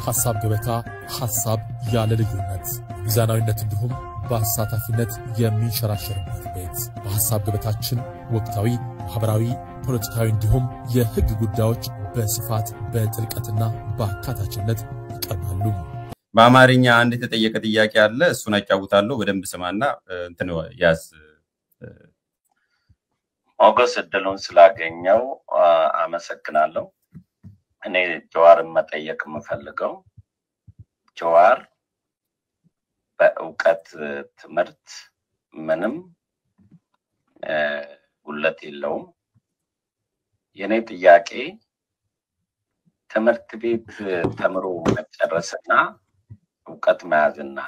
ሐሳብ ገበታ ሐሳብ ያለ ልዩነት ሚዛናዊነት እንዲሁም በአሳታፊነት የሚንሸራሸርበት ቤት በሐሳብ ገበታችን ወቅታዊ ማህበራዊ ፖለቲካዊ እንዲሁም የህግ ጉዳዮች በስፋት በጥልቀትና በአካታችነት ይቀርባሉ። በአማርኛ አንድ የተጠየቀ ጥያቄ አለ እሱን አጫውታለሁ በደንብ ስማና እንትን ያዝ ኦገስ እድሉን ስላገኘው አመሰግናለሁ። እኔ ጀዋርን መጠየቅ የምፈልገው ጀዋር በእውቀት ትምህርት ምንም ጉለት የለውም። የኔ ጥያቄ ትምህርት ቤት ተምሮ መጨረስና እውቀት መያዝና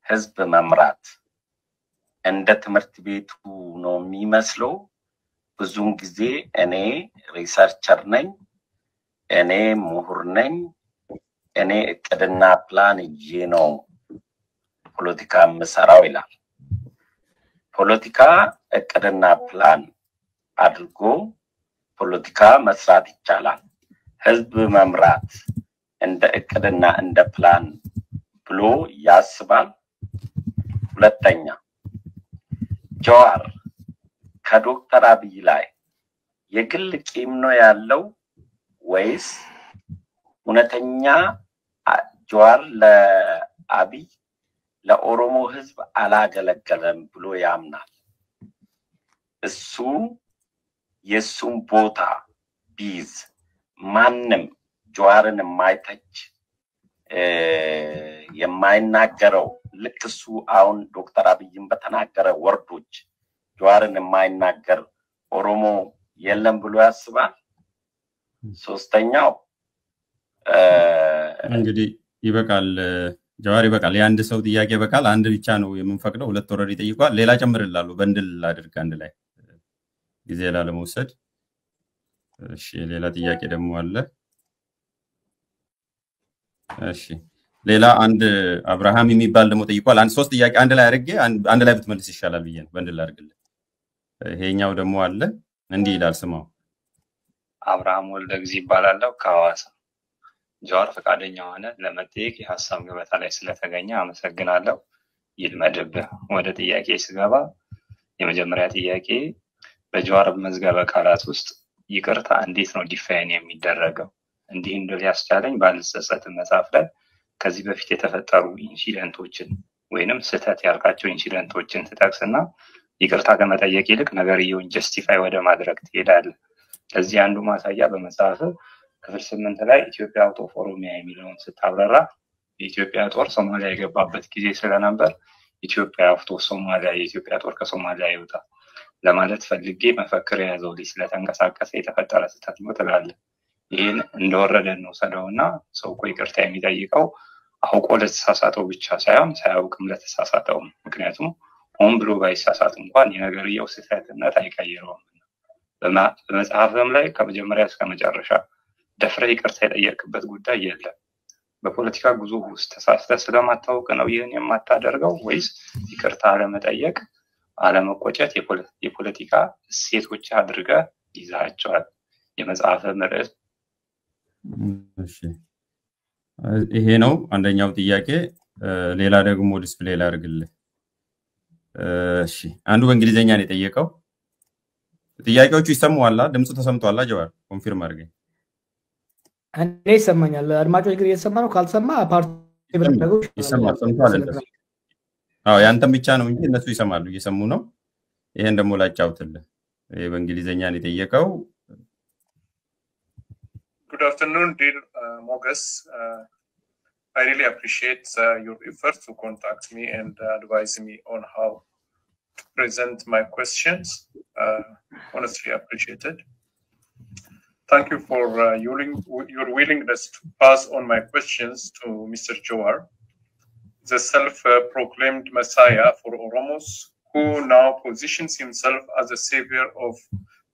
ህዝብ መምራት እንደ ትምህርት ቤቱ ነው የሚመስለው። ብዙን ጊዜ እኔ ሪሰርቸር ነኝ፣ እኔ ምሁር ነኝ፣ እኔ እቅድና ፕላን ይዤ ነው ፖለቲካ መስራው ይላል። ፖለቲካ እቅድና ፕላን አድርጎ ፖለቲካ መስራት ይቻላል። ህዝብ መምራት እንደ እቅድና እንደ ፕላን ብሎ ያስባል። ሁለተኛ ጀዋር ከዶክተር አብይ ላይ የግል ቂም ነው ያለው ወይስ እውነተኛ ጀዋር ለአብይ ለኦሮሞ ህዝብ አላገለገለም ብሎ ያምናል? እሱ የሱን ቦታ ቢዝ ማንም ጀዋርን የማይተች የማይናገረው ልክ እሱ አሁን ዶክተር አብይን በተናገረ ወርዶች ጀዋርን የማይናገር ኦሮሞ የለም ብሎ ያስባል? ሶስተኛው እንግዲህ ይበቃል ጀዋር ይበቃል። የአንድ ሰው ጥያቄ ይበቃል። አንድ ብቻ ነው የምንፈቅደው። ሁለት ወረድ ይጠይቋል። ሌላ ጨምርላሉ በእንድል አድርግ አንድ ላይ ጊዜ ላለመውሰድ። እሺ ሌላ ጥያቄ ደግሞ አለ። እሺ ሌላ አንድ አብርሃም የሚባል ደግሞ ጠይቋል። አንድ ሶስት ጥያቄ አንድ ላይ አድርጌ አንድ ላይ ብትመልስ ይሻላል ብዬ ነው በእንድል አድርግልህ። ይሄኛው ደግሞ አለ እንዲህ ይላል ስማው። አብርሃም ወልደ ጊዜ ይባላል ከሐዋሳ። ጀዋር ፈቃደኛ ሆነ ለመጠየቅ የሐሳብ ገበታ ላይ ስለተገኘ አመሰግናለሁ። ይልመድብህ። ወደ ጥያቄ ስገባ የመጀመሪያ ጥያቄ በጀዋር መዝገበ ቃላት ውስጥ ይቅርታ እንዴት ነው ዲፋይን የሚደረገው? እንዲህ እንደዚህ ያስቻለኝ ባልጸጸት መጽሐፍ ላይ ከዚህ በፊት የተፈጠሩ ኢንሲደንቶችን ወይንም ስህተት ያልካቸው ኢንሲደንቶችን ትጠቅስና ይቅርታ ከመጠየቅ ይልቅ ነገርየውን ጀስቲፋይ ወደ ማድረግ ትሄዳለህ። ለዚህ አንዱ ማሳያ በመጽሐፍ ክፍል 8 ላይ ኢትዮጵያ አውቶ ኦሮሚያ የሚለውን ስታብራራ የኢትዮጵያ ጦር ሶማሊያ የገባበት ጊዜ ስለነበር ኢትዮጵያ አውቶ ሶማሊያ የኢትዮጵያ ጦር ከሶማሊያ ይወጣ ለማለት ፈልጌ መፈክር የያዘው ልጅ ስለተንቀሳቀሰ የተፈጠረ ስህተት ነው ትላለህ። ይሄን እንደወረደ ነው ሰደውና ሰው እኮ ይቅርታ የሚጠይቀው አውቆ ለተሳሳተው ብቻ ሳይሆን ሳያውቅም ለተሳሳተው። ምክንያቱም ሆን ብሎ ባይሳሳት እንኳን የነገርየው ስህተትነት አይቀይረውም። በመጽሐፍም ላይ ከመጀመሪያ እስከ መጨረሻ ደፍረህ ይቅርታ የጠየቅበት ጉዳይ የለም። በፖለቲካ ጉዞ ውስጥ ተሳስተህ ስለማታውቅ ነው ይህን የማታደርገው ወይስ ይቅርታ ለመጠየቅ አለመቆጨት የፖለቲካ እሴቶች አድርገህ ይዛቸዋል? የመጽሐፍ ምርዕት እሺ ይሄ ነው አንደኛው ጥያቄ። ሌላ ደግሞ ዲስፕሌይ ላይ አድርግልህ። እሺ አንዱ በእንግሊዘኛ ነው የጠየቀው። ጥያቄዎቹ ይሰማዋል? ድምፁ ተሰምቷል? ጀዋር ኮንፊርም አድርገኝ። እኔ ይሰማኛል። አድማጮች ግን እየተሰማ ነው? ካልሰማ ፓርቲ ብለው ይሰማል። ሰምቷል እንዴ? አዎ ያንተም ብቻ ነው እንጂ እነሱ ይሰማሉ፣ እየሰሙ ነው። ይሄን ደግሞ ላጫውትልህ። ይሄ በእንግሊዘኛ ነው የጠየቀው። Good afternoon, dear Mogus. I really appreciate your effort to contact me and advise me on how to present my questions. Honestly appreciated. Thank you for your willingness to pass on my questions to Mr. Jawar, the self-proclaimed messiah for Oromos, who now positions himself as a savior of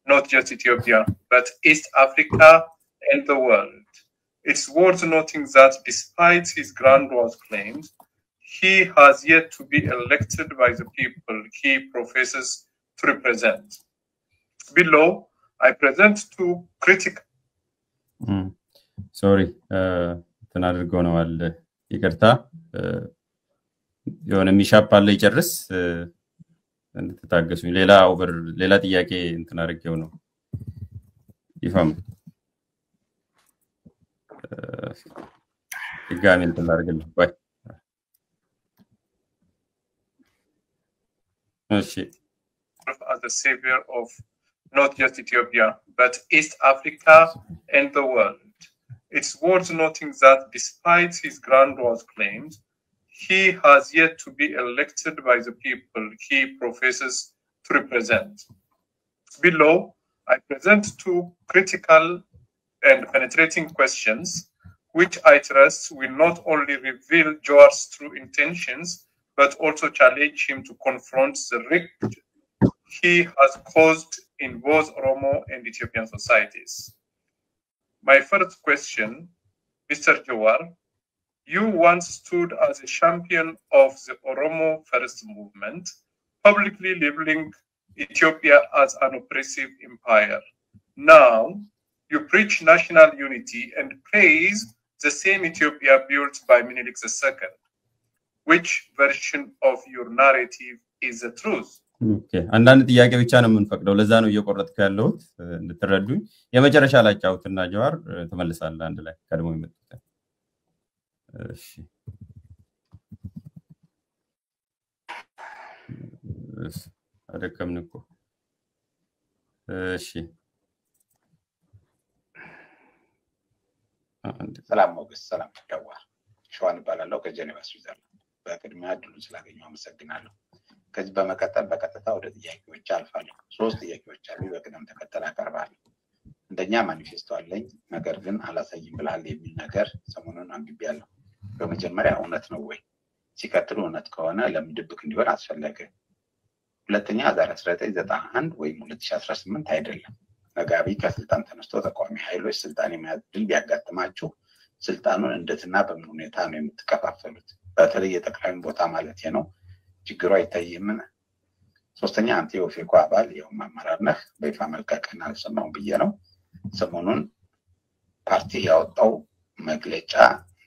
not just Ethiopia, but East Africa and the world. It's worth noting that despite his grandiose claims, he has yet to be elected by the people he professes to represent. Below, I present two critical. Sorry, ተናድርገው ነው አለ ይቅርታ የሆነ ሚሻፕ አለ ይጨርስ እንድትታገሱኝ ሌላ ጥያቄ እንትን አድርጌው ነው ይፋም ድጋሚ እንትን አድርግልኝ ባይ እሺ as the savior of not just Ethiopia but East Africa and the world. It's worth noting that despite his grandiose claims, he has yet to be elected by the people he professes to represent. Below, I present two critical and penetrating questions, which I trust will not only reveal Joar's true intentions, but also challenge him to confront the rift he has caused in both Oromo and Ethiopian societies. My first question, Mr. Jawar, you once stood as a champion of the Oromo First Movement, publicly labeling Ethiopia as an oppressive empire. Now, you preach national unity and praise the same Ethiopia built by Menelik II. Which version of your narrative is the truth? Okay. አንዳንድ ጥያቄ ብቻ ነው የምንፈቅደው ለዛ ነው እየቆረጥኩ ያለሁት እንድትረዱኝ የመጨረሻ ላይ ጫውትና ጀዋር ተመልሳለ አንድ ላይ ቀድሞ ይመጣ እሺ አደከምንኩ እሺ ሰላም ሞገስ ሰላም ጀዋር ሸዋን ባላለው ከጀኔቫ ስዊዘርላንድ በቅድሚያ ድሉን ስላገኘው አመሰግናለሁ ከዚህ በመቀጠል በቀጥታ ወደ ጥያቄዎች አልፋለሁ ሶስት ጥያቄዎች አሉ በቅደም ተከተል አቀርባለሁ እንደኛ ማኒፌስቶ አለኝ ነገር ግን አላሳይም ብላል የሚል ነገር ሰሞኑን አንብቤያለሁ በመጀመሪያ እውነት ነው ወይ ሲከተሉ እውነት ከሆነ ለምን ድብቅ እንዲሆን አስፈለገ ሁለተኛ ዛሬ 1991 ወይ 2018 አይደለም ነጋቢ ከስልጣን ተነስቶ ተቋሚ ኃይሎች ስልጣን የመያዝ ድል ቢያጋጥማችሁ ስልጣኑን እንዴትና በምን ሁኔታ ነው የምትከፋፈሉት በተለይ የጠቅላይን ቦታ ማለት ነው ችግሩ አይታየም ሶስተኛ አንተ የኦፌኮ አባል የውም አመራር ነህ በይፋ መልቀቅና ሰማው ብዬ ነው ሰሞኑን ፓርቲ ያወጣው መግለጫ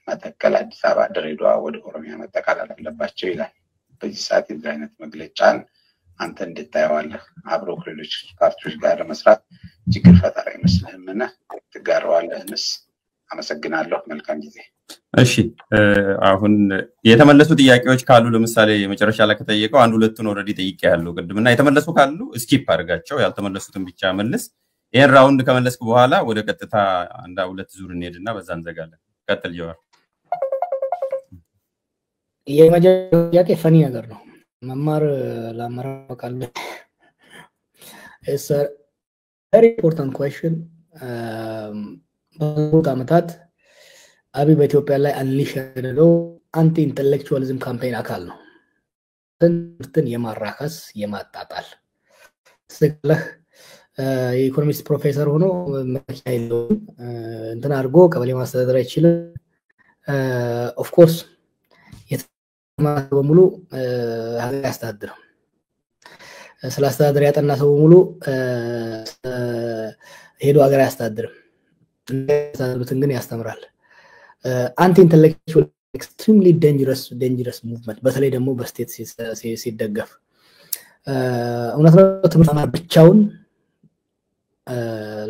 መተከል አዲስ አበባ ድሬዳዋ ወደ ኦሮሚያ መጠቃለል አለባቸው ይላል በዚህ ሰዓት የዚህ አይነት መግለጫን አንተ እንድታየዋለህ አብሮ ከሌሎች ፓርቲዎች ጋር ለመስራት ችግር ፈጠራ ይመስልህምና ትጋራዋለህንስ አመሰግናለሁ መልካም ጊዜ እሺ አሁን የተመለሱ ጥያቄዎች ካሉ ለምሳሌ የመጨረሻ ላይ ከተጠየቀው አንድ ሁለቱን ኦሬዲ ጠይቄያለሁ ቅድምና የተመለሱ ካሉ ስኪፕ አድርጋቸው ያልተመለሱትን ብቻ መልስ ይሄን ራውንድ ከመለስኩ በኋላ ወደ ቀጥታ አንድ ሁለት ዙር እንሄድና በዛ እንዘጋለን ቀጥል ጀዋር የመጀመሪያው ጥያቄ ፈኒ ነገር ነው መማር ለአመራር ካለ it's a very important question በሁለት ዓመታት አቢ በኢትዮጵያ ላይ አንሊሽ ያደረገው አንቲ ኢንተሌክቹዋሊዝም ካምፔን አካል ነው ትንትን የማራከስ የማጣጣል ስለህ የኢኮኖሚክስ ፕሮፌሰር ሆኖ መካይሎ እንትን አድርጎ ቀበሌ ማስተዳደር አይችልም ኦፍ ኮርስ በሙሉ ሀገር ያስተዳድር ስላስተዳደር ያጠና ሰው በሙሉ ሄዶ ሀገር ያስተዳድር ግን ያስተምራል anti-intellectual extremely dangerous movement በተለይ ደግሞ በስቴት ሲደገፍ እውነት ነው ትምህርት ማር ብቻውን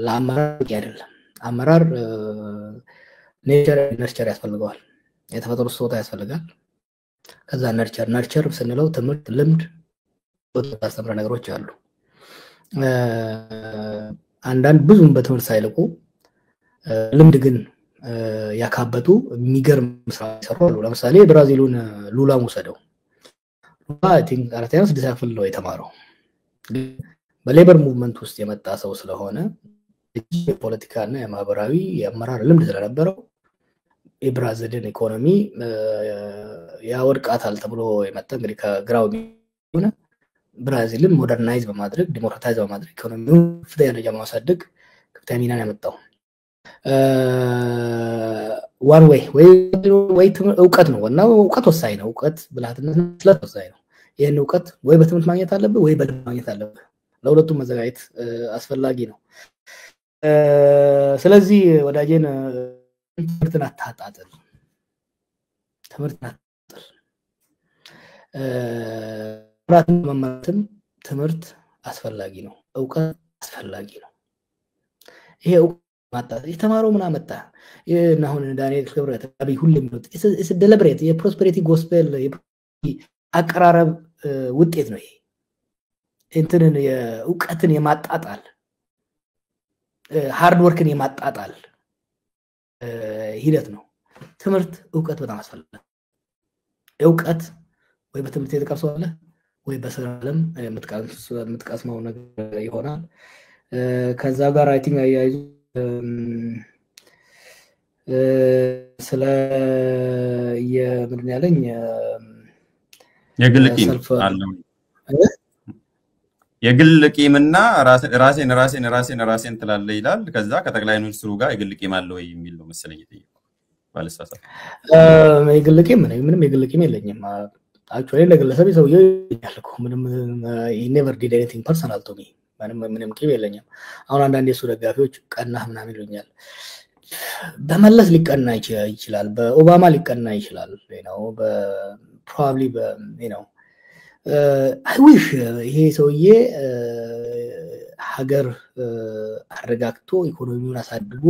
ለአመራር አይደለም አመራር ነርቸር ያስፈልጋል የተፈጠሩ ሶታ ያስፈልጋል ከዛ ነርቸር ስንለው ትምህርት ልምድ ወጣስተምራ ነገሮች አሉ አንዳንድ ብዙም በትምህርት ሳይልቁ ልምድ ግን ያካበቱ የሚገርም ስራ ይሰራሉ ለምሳሌ ብራዚሉን ሉላ ሙሰደው አይ ቲንክ አራተኛው ስድስተኛ ክፍል ነው የተማረው በሌበር ሙቭመንት ውስጥ የመጣ ሰው ስለሆነ የፖለቲካና የማህበራዊ የአመራር ልምድ ስለነበረው የብራዚልን ኢኮኖሚ ያወድቃታል ተብሎ የመጣ እንግዲህ ከግራው ሆነ ብራዚልን ሞደርናይዝ በማድረግ ዲሞክራታይዝ በማድረግ ኢኮኖሚውን ፍትሃዊ ደረጃ ማሳደግ ከፍተኛ ሚና ያመጣው one way እውቀት ነው እና እውቀት ወሳኝ ነው እውቀት ብልሃትነት ስለወሳኝ ነው ይሄን እውቀት ወይ በትምህርት ማግኘት አለበት ወይ በልምድ ማግኘት አለበት ለሁለቱም መዘጋጀት አስፈላጊ ነው ስለዚህ ወዳጄን ትምህርትን አታጣጥል ትምህርት ናጥር ራትን መማርም ትምህርት አስፈላጊ ነው ዕውቀት አስፈላጊ ነው ይሄ ማጣት የተማረው ምን አመጣ አሁን ዳንኤል ክብረት አብይ ሁሉም ነው ኢስ ዴሊብሬት የፕሮስፔሪቲ ጎስፔል አቀራረብ ውጤት ነው ይሄ እንትንን የዕውቀትን የማጣጣል ሃርድ ወርክን የማጣጣል ሂደት ነው ትምህርት ዕውቀት በጣም አስፈላጊ ዕውቀት ወይ በትምህርት የተቀርሷል ወይ በሰላም የምትቀስመው ነገር ይሆናል ከዛ ጋር አይ ቲንክ አያይዙ ስለ የምን ያለኝ የግል ቂም አለው የግል ቂምና ራሴን ትላለ ይላል ከዛ ከጠቅላይ ሚኒስትሩ ጋር የግል ቂም አለው የሚል ነው መሰለኝ ይጠይቁ ባለሳሳ የግል ቂም ምንም የግል ቂም የለኝም actually ለግለሰብ ሰውዬው ያልኩ ምንም he never did anything personal to me ምንም ቂም የለኝም አሁን አንዳንድ የሱ ደጋፊዎች ቀናህ ምናምን ይሉኛል በመለስ ሊቀና ይችላል በኦባማ ሊቀና ይችላል probably I wish ይሄ ሰውዬ ሀገር አረጋግቶ ኢኮኖሚውን አሳድጎ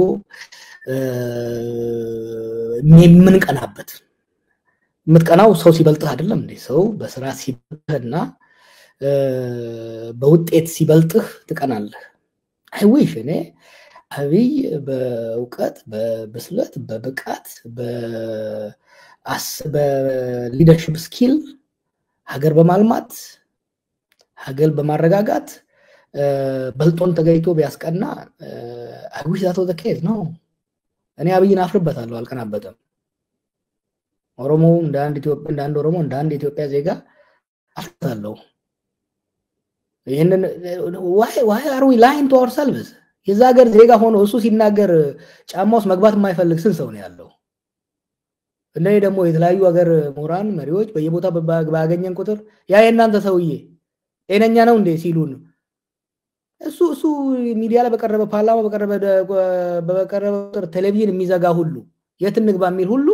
ምን ቀናበት ምትቀናው ሰው ሲበልጥ አይደለም እንዴ ሰው በስራ ሲበልጥና በውጤት ሲበልጥህ ትቀናለህ I wish እኔ አብይ በእውቀት በብስለት በብቃት በሊደርሺፕ ስኪል ሀገር በማልማት ሀገር በማረጋጋት በልጦን ተገይቶ ቢያስቀና I wish that was the case no እኔ አብይን አፍርበታለሁ አልቀናበትም ኦሮሞ እንዳንድ ኢትዮጵያ እንዳንድ ኦሮሞ እንዳንድ ኢትዮጵያ ዜጋ አፍርታለሁ ይሄንን why are we lying to ourselves የዛ ሀገር ዜጋ ሆኖ እሱ ሲናገር ጫማውስ መግባት የማይፈልግ ሰው ነው ያለው እና ደግሞ የተለያዩ ሀገር ሞራን መሪዎች በየቦታ ባገኘን ቁጥር ያ የናንተ ሰውዬ ጤነኛ ነው እንዴ ሲሉን እሱ ሚዲያ ላይ በቀረበ ፓርላማ በቀረበ ቁጥር ቴሌቪዥን የሚዘጋ ሁሉ የት እንግባ የሚል ሁሉ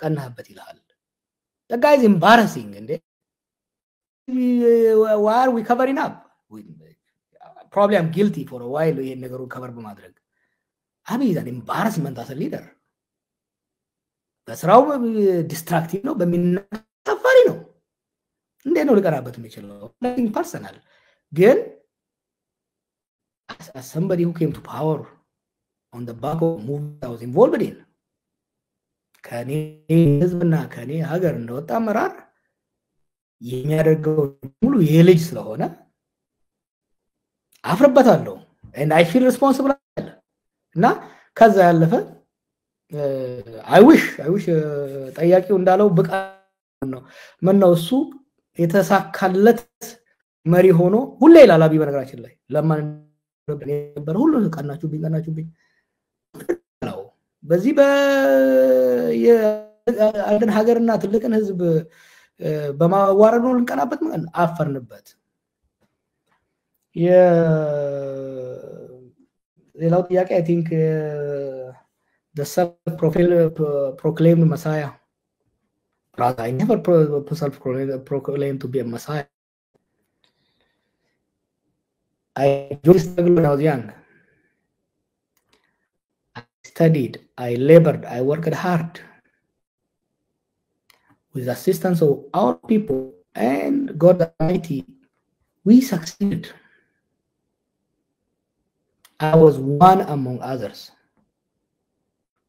ቀናህበት ይላል the guy is embarrassing እንዴ why are we covering up probably I'm guilty for a while ይሄን ነገሩን ከቨር በማድረግ አብይ is an embarrassment as a leader በስራው ዲስትራክቲቭ ነው በሚናፈሪ ነው እንዴ ነው ልቀራበት የሚችለው nothing personal ግን as somebody who came to power on the back of movement I was involved in ከኔ ህዝብና ከኔ ሀገር እንደወጣ መራር የሚያደርገው ሙሉ የልጅ ስለሆነ አፍርበታለሁ and I feel responsible እና ከዛ ያለፈ I wish ጠያቂው እንዳለው ብቃት ነው ምነው እሱ የተሳካለት መሪ ሆኖ ሁሌ ላላቢ በነገራችን ላይ ለማን ነበር ሁሉ ቀናችሁብኝ ነው በዚህ አንድን ሀገርና ትልቅን ህዝብ በማዋረዱ ልንቀናበት ማለት አፈርንበት ሌላው ጥያቄ I think the self-proclaimed Messiah. Rather, I never self-proclaimed to be a Messiah. I struggled when I was young. I studied, I labored, I worked hard. With the assistance of our people and God Almighty, we succeeded. I was one among others.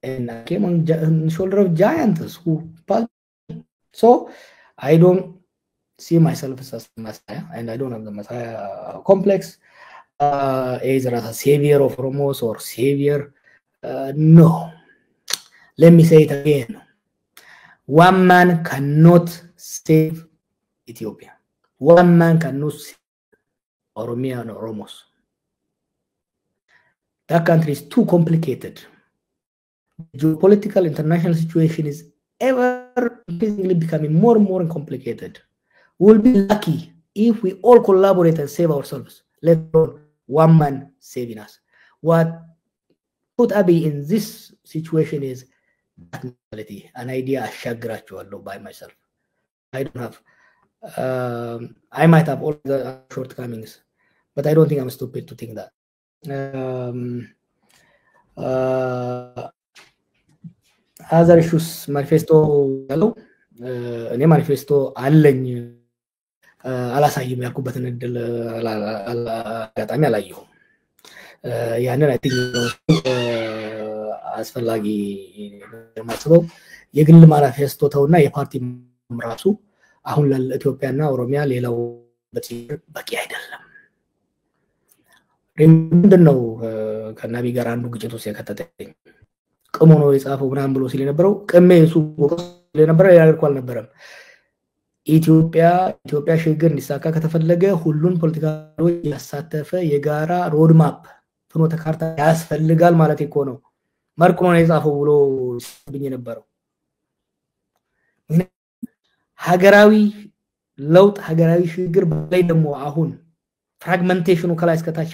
And I came on the shoulder of giants who passed. So I don't see myself as a Messiah, and I don't have the Messiah complex, either as a savior of Romos or savior. No. Let me say it again. One man cannot save Ethiopia. One man cannot save Oromia and Oromos. That country is too complicated. The geopolitical international situation is ever increasingly becoming more and more complicated. We'll be lucky if we all collaborate and save ourselves, let alone one man saving us. What put Abiy in this situation is an idea አሻግራቸዋለሁ by myself. I don't have I might have all the shortcomings, but I don't think I'm stupid to think that. Other issues manifesto ያለው እኔ ማኒፌስቶ አለኝ አላሳይም ያልኩበትን እድል አጋጣሚ አላየሁም ያንን አይ ቲንክ አስፈላጊ ማስበው የግል ማኒፌስቶ ተውና የፓርቲ ራሱ አሁን ለኢትዮጵያና ኦሮሚያ ሌላው በቂ አይደለም ምንድነው ከናቢ ጋር አንዱ ግጭት ውስጥ የከተተኝ ቅሞ ነው የጻፈው ምናምን ብሎ ሲል የነበረው ቅሜ እሱ ለነበረ ያልኳል ነበርም ኢትዮጵያ ሽግግር እንዲሳካ ከተፈለገ ሁሉን ፖለቲካሎች ያሳተፈ የጋራ ሮድ ማፕ ፍኖተ ካርታ ያስፈልጋል ማለት እኮ ነው ማርቆ ነው የጻፈው ብሎ ሲብኝ የነበረው ሀገራዊ ለውጥ ሀገራዊ ሽግግር ላይ ደግሞ አሁን ፍራግመንቴሽኑ ከላይ እስከ ታች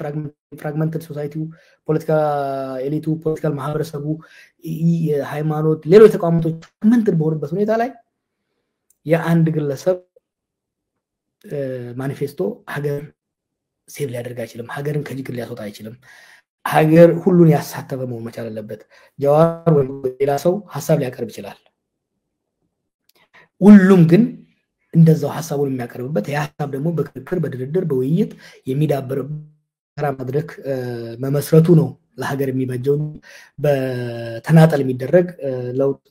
ፍራግመንትድ ሶሳይቲው ፖለቲካ ኤሊቱ ፖለቲካል ማህበረሰቡ ሃይማኖት ሌሎች ተቋማቶች ፍራግመንትድ በሆነበት ሁኔታ ላይ የአንድ ግለሰብ ማኒፌስቶ ሀገር ሴቭ ሊያደርግ አይችልም ሀገርን ከጅግር ሊያስወጣ አይችልም ሀገር ሁሉን ያሳተፈ መሆን መቻል አለበት ጀዋር ወይ ሌላ ሰው ሐሳብ ሊያቀርብ ይችላል ሁሉም ግን እንደዛው ሐሳቡን የሚያቀርብበት ያሐሳብ ደግሞ በክርክር በድርድር በውይይት የሚዳበር መድረክ መመስረቱ ነው ለሀገር የሚበጀው በተናጠል የሚደረግ ለውጥ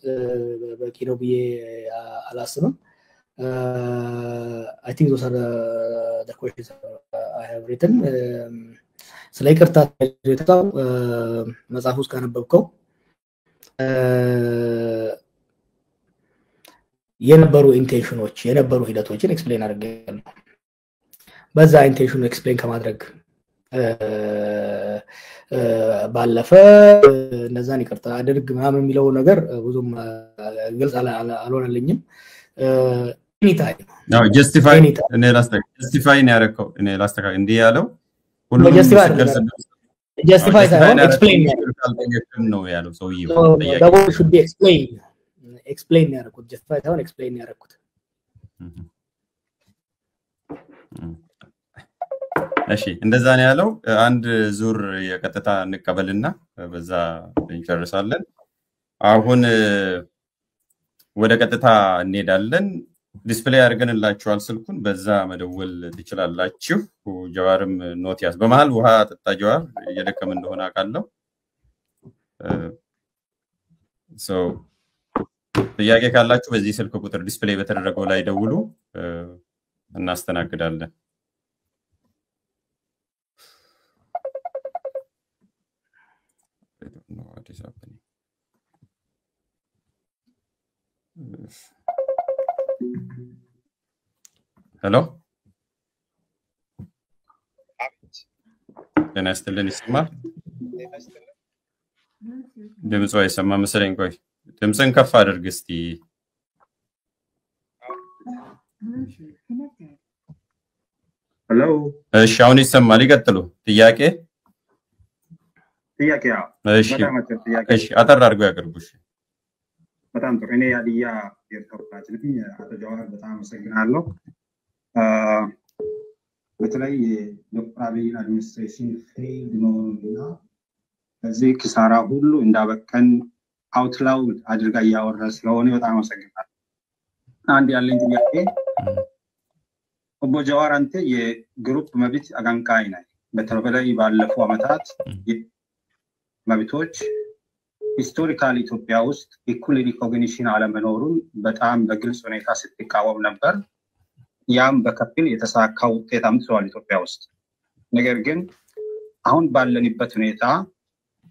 በቂ ነው ብዬ አላስብም I think those are the questions I have written ስለ ይቅርታ የተታው መጽሐፍ ውስጥ ካነበብከው የነበሩ ኢንቴንሽኖች የነበሩ ሂደቶችን ኤክስፕሌን አድርጌያለሁ በዛ ኢንቴንሽኑ ኤክስፕሌን ከማድረግ ባለፈ እነዛን ይቅርታ አድርግ ምናምን የሚለው ነገር ብዙም ግልጽ አልሆነልኝም anytime no justify እኔ justify ነው ያረከው እኔ ላስተካክል እንዴ ያለው ሁሉም justify ሳይሆን explain ነው ያለው ሰውዬው that should be explain ያረኩት justify ሳይሆን explain ያረኩት እሺ እንደዛ ነው ያለው አንድ ዙር የቀጥታ እንቀበልና በዛ እንጨርሳለን አሁን ወደ ቀጥታ እንሄዳለን ዲስፕሌይ አድርገንላችኋል ስልኩን በዛ መደወል ትችላላችሁ ጀዋርም ኖት ያስ በመሃል ውሃ ተጣ ጀዋር እየደከመ እንደሆነ አቃለው ሶ ጥያቄ ካላችሁ በዚህ ስልክ ቁጥር ዲስፕሌይ በተደረገው ላይ ደውሉ እናስተናግዳለን I don't know what is happening. Hello? ጤና ይስጥልን ይሰማል? ድምፁ አይሰማም መሰለኝ ቆይ ድምፅን ከፍ አድርግ እስቲ ሄሎ እሺ አሁን ይሰማል ይቀጥሉ ጥያቄ እሺ እሺ አጠር አድርገው ያቀርቡሽ በጣም ጥሩ እኔ ያዲያ የተወራጭ ነኝ አቶ ጀዋር በጣም አመሰግናለሁ በተለይ ዶክተር አብይ አድሚኒስትሬሽን ፌይልድ መሆኑንና በዚህ ኪሳራ ሁሉ እንዳበቀን አውትላውድ አድርጋ ያወራ ስለሆነ በጣም አመሰግናለሁ አንድ ያለኝ ጥያቄ ኦቦ ጀዋር አንተ የግሩፕ መብት አጋንቃይ ነህ በተለይ ባለፈው አመታት መብቶች ሂስቶሪካል ኢትዮጵያ ውስጥ ኢኩል ሪኮግኒሽን አለመኖሩን በጣም በግልጽ ሁኔታ ስትቃወም ነበር ያም በከፊል የተሳካው ውጤት አምጥቷል ኢትዮጵያ ውስጥ ነገር ግን አሁን ባለንበት ሁኔታ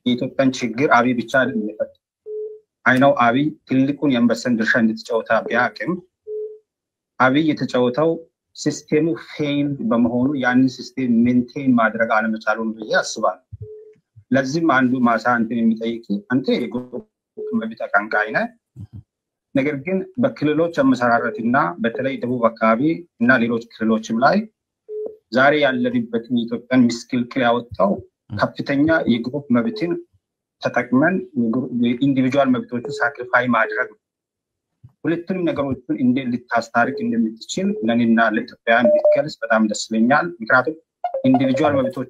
የኢትዮጵያን ችግር አብይ ብቻ አይደለም አይነው አብይ ትልቁን የአንበሳን ድርሻ እንድትጫወታ ቢያቅም አብይ የተጫወተው ሲስተሙ ፌል በመሆኑ ያንን ሲስተም ሜንቴን ማድረግ አለመቻሉን ብዬ አስባለሁ ለዚህም አንዱ ማሳንተን የሚጠይቅ አንተ የግሩፕ መብት አቀንቃኝ ነህ ነገር ግን በክልሎች አመሰራረትና በተለይ ደቡብ አካባቢ እና ሌሎች ክልሎችም ላይ ዛሬ ያለንበትን ኢትዮጵያን ምስቅልቅል ያወጣው ከፍተኛ የግሩፕ መብትን ተጠቅመን ኢንዲቪጁዋል መብቶቹ ሳክሪፋይ ማድረግ ሁለቱንም ነገሮችን እንዴት ልታስታርቅ እንደምትችል ለኔና ለኢትዮጵያውያን ቢገልጽ በጣም ደስ ይለኛል። ምክንያቱም ኢንዲቪጁዋል መብቶች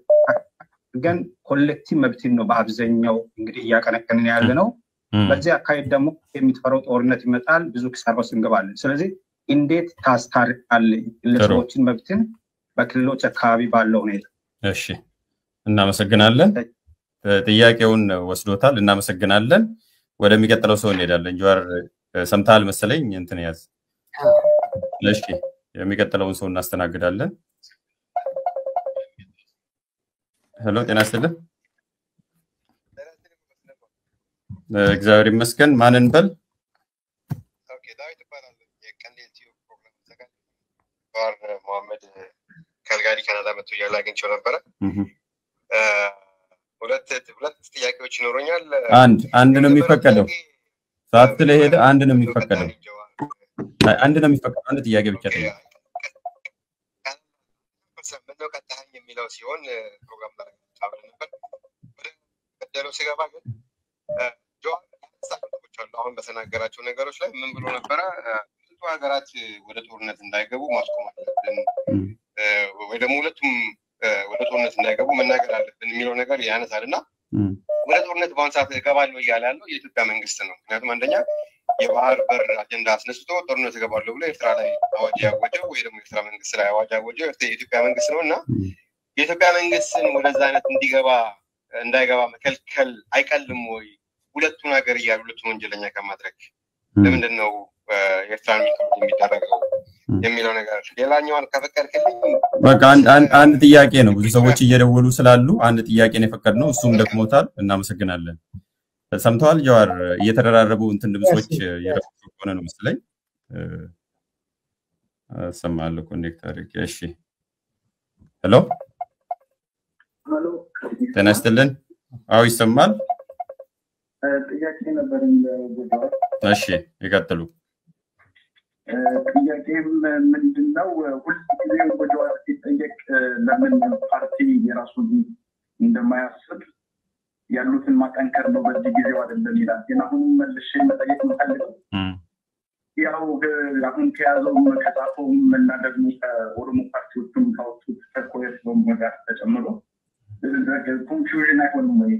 ግን ኮሌክቲቭ መብትን ነው በአብዛኛው እንግዲህ እያቀነቀንን ያለ ነው። በዚህ አካሄድ ደግሞ የሚፈረው ጦርነት ይመጣል፣ ብዙ ኪሳራ ውስጥ እንገባለን። ስለዚህ እንዴት ታስታርቃለህ ግለሰቦችን መብትን በክልሎች አካባቢ ባለው ሁኔታ? እሺ እናመሰግናለን። ጥያቄውን ወስዶታል፣ እናመሰግናለን። ወደሚቀጥለው ሰው እንሄዳለን። ጀዋር ሰምታል መሰለኝ እንትን ያዝ። እሺ የሚቀጥለውን ሰው እናስተናግዳለን። ሄሎ ጤና ይስጥልኝ። እግዚአብሔር ይመስገን። ማንን በል? ኦኬ ዳዊት ይባላል። የቀንዴል ቲዩ ፕሮግራም ዘጋጅ ባር መሐመድ ካልጋሪ ካናዳ መጥቶ ያላገኝቸው ነበረ። ሁለት ጥያቄዎች ይኖሩኛል። አንድ ነው የሚፈቀደው። ሰዓት ለሄደ አንድ ነው የሚፈቀደው። አንድ ነው የሚፈቀደው። አንድ ጥያቄ ብቻ ጠይቅ። ምነው ቀጣኸኝ የሚለው ሲሆን ፕሮግራም ላይ ታብለ ነበር። ወደ ቀደለው ሲገባ ግን ጆዋር አሁን በተናገራቸው ነገሮች ላይ ምን ብሎ ነበረ? ብዙ ሀገራት ወደ ጦርነት እንዳይገቡ ማስቆም አለብን ወይ ደግሞ ሁለቱም ወደ ጦርነት እንዳይገቡ መናገር አለብን የሚለው ነገር ያነሳልና ወደ ጦርነት በአሁን ሰዓት እገባለሁ እያለ ያለው የኢትዮጵያ መንግስት ነው። ምክንያቱም አንደኛ የባህር በር አጀንዳ አስነስቶ ጦርነት እገባለሁ ብሎ ኤርትራ ላይ አዋጅ ያወጀው ወይ ደግሞ ኤርትራ መንግስት ላይ አዋጅ ያወጀው የኢትዮጵያ መንግስት ነው እና የኢትዮጵያ መንግስትን ወደዛ አይነት እንዳይገባ መከልከል አይቀልም ወይ? ሁለቱን ሀገር እያሉ ሁለቱን ወንጀለኛ ከማድረግ ለምንድን ነው ኤርትራን የሚደረገው የሚለው ነገር። ሌላኛውን ከፈቀድክልኝ በቃ አንድ ጥያቄ ነው። ብዙ ሰዎች እየደወሉ ስላሉ አንድ ጥያቄ ነው የፈቀድነው፣ እሱም ደክሞታል። እናመሰግናለን። ሰምተዋል ጀዋር? እየተደራረቡ እንትን ድምጾች የረፍቱ ሆነ ነው መስለኝ። ሰማለሁ ኮኔክት አድርጌ። እሺ ሄሎ ጤና ይስጥልን። አዎ ይሰማል። ጥያቄ ነበረኝ ለጀዋር። እሺ ይቀጥሉ። ጥያቄም ምንድነው ሁልጊዜ በጀዋር ሲጠየቅ ለምን ፓርቲ የራሱን እንደማያስብ ያሉትን ማጠንከር ነው በዚህ ጊዜው አይደለም ይላል። ግን አሁን መልሼ መጠየቅ የምፈልገው ያው አሁን ከያዘው ከጻፈው እና ደግሞ ከኦሮሞ ፓርቲዎችም ካወጡት ከኮየስሎም ጋር ተጨምሮ ኮንፊውዥን አይሆንም ወይ?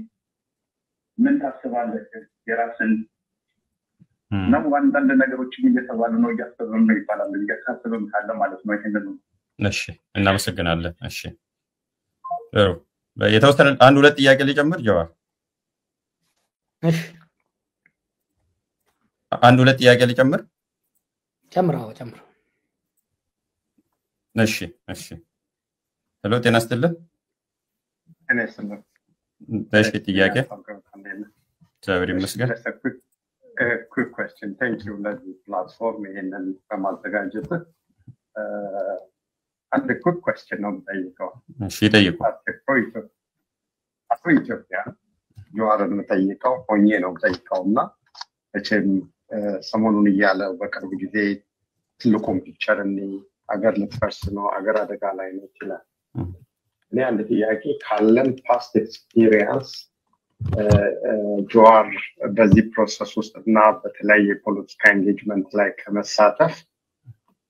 ምን ታስባለህ? የራስን ነው አንዳንድ ነገሮችን እየተባሉ ነው እያሰብን ነው ይባላል። እያሰብን ካለ ማለት ነው ይሄንን ነው። እሺ እናመሰግናለን። እሺ የተወሰነ አንድ ሁለት ጥያቄ ሊጨምር ጀዋር? እሺ አንድ ሁለት ጥያቄ ሊጨምር? ጨምራው። እሺ ሄሎ ጤና ይስጥልኝ። እኔ ሰላም። እሺ ጥያቄ? እግዚአብሔር ይመስገን። quick question. Thank you for the platform ይሄንን በማዘጋጀት አንድ quick question ነው የምጠይቀው። እሺ ጠይቁ። አቶ ኢትዮጵያ ጀዋርን የምጠይቀው ሆኜ ነው የምጠይቀውና እቺም ሰሞኑን እያለ በቅርብ ጊዜ ትልቁም ፒክቸር እኔ አገር ልትፈርስ ነው፣ አገር አደጋ ላይ ነው ይችላል። እኔ አንድ ጥያቄ ካለን ፓስት ኤክስፒሪየንስ ጀዋር በዚህ ፕሮሰስ ውስጥ እና በተለያየ ፖለቲካ ኤንጌጅመንት ላይ ከመሳተፍ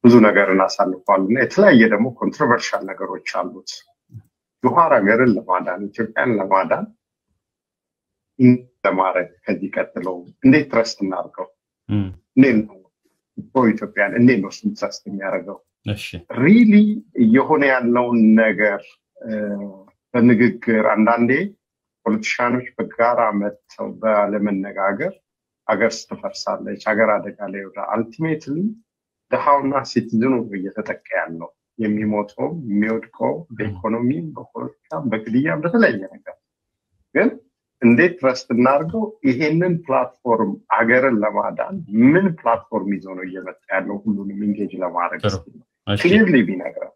ብዙ ነገርን አሳልፏል እና የተለያየ ደግሞ ኮንትሮቨርሻል ነገሮች አሉት። ጀዋር ሀገርን ለማዳን ኢትዮጵያን ለማዳን ለማድረግ ከዚህ ቀጥለው እንዴት ትረስት እናድርገው? እንዴት ነው ኢትዮጵያን እንዴት ነው ትረስት የሚያደርገው? ሪሊ እየሆነ ያለውን ነገር በንግግር አንዳንዴ ፖለቲሻኖች በጋራ መጥተው ባለመነጋገር ሀገር ስትፈርሳለች፣ ሀገር አደጋ ላይ ይወጣል። አልቲሜትሊ ድሃውና ሲቲዝኑ እየተጠቃ ያለው የሚሞተው የሚወድቀው በኢኮኖሚ በፖለቲካ በግድያ በተለያየ ነገር ግን እንዴት ትረስት እናድርገው? ይሄንን ፕላትፎርም ሀገርን ለማዳን ምን ፕላትፎርም ይዞ ነው እየመጣ ያለው? ሁሉንም ኢንጌጅ ለማድረግ ክሊርሊ ቢነግረን።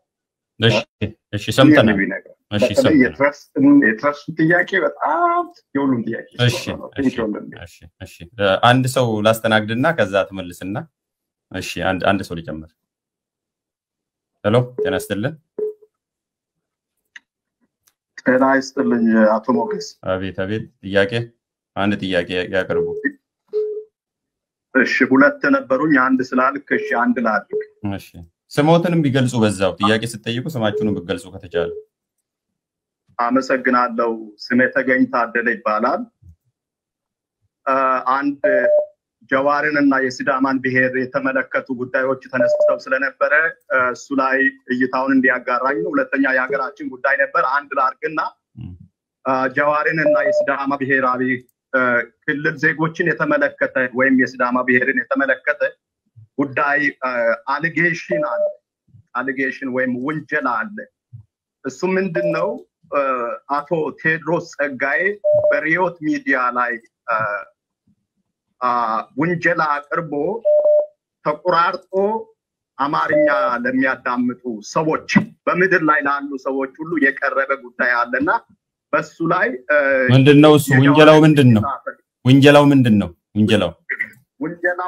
እሺ ሰምተናል። በተለይ የትረስቱ ጥያቄ በጣም የሁሉም ጥያቄ። እሺ አንድ ሰው ላስተናግድና ከዛ ተመልስና እሺ አንድ ሰው ሊጨምር። ሄሎ ጤና ይስጥልኝ። ጤና ይስጥልኝ አቶ ሞገስ። አቤት ጥያቄ? አንድ ጥያቄ ያቀርቡ። እሺ ሁለት ነበሩኝ አንድ ስላልክ እሺ አንድ ላድርግ። እሺ ስሞትንም ቢገልጹ በዛው ጥያቄ ስትጠይቁ ስማችሁንም ቢገልጹ ከተቻለ። አመሰግናለሁ። ስሜ ተገኝ ታደለ ይባላል። አንድ ጀዋርንና የሲዳማን ብሔር የተመለከቱ ጉዳዮች ተነስተው ስለነበረ እሱ ላይ እይታውን እንዲያጋራኝ ነው። ሁለተኛ የሀገራችን ጉዳይ ነበር። አንድ ላድርግና ጀዋርንና የሲዳማ ብሔራዊ ክልል ዜጎችን የተመለከተ ወይም የሲዳማ ብሔርን የተመለከተ ጉዳይ አሊጌሽን ወይም ውንጀላ አለ። እሱ ምንድነው? አቶ ቴድሮስ ጸጋዬ በሪዮት ሚዲያ ላይ ውንጀላ አቅርቦ ተቆራርጦ አማርኛ ለሚያዳምጡ ሰዎች በምድር ላይ ላሉ ሰዎች ሁሉ የቀረበ ጉዳይ አለና በሱ ላይ ምንድነው እሱ ውንጀላው ምንድነው? ውንጀላው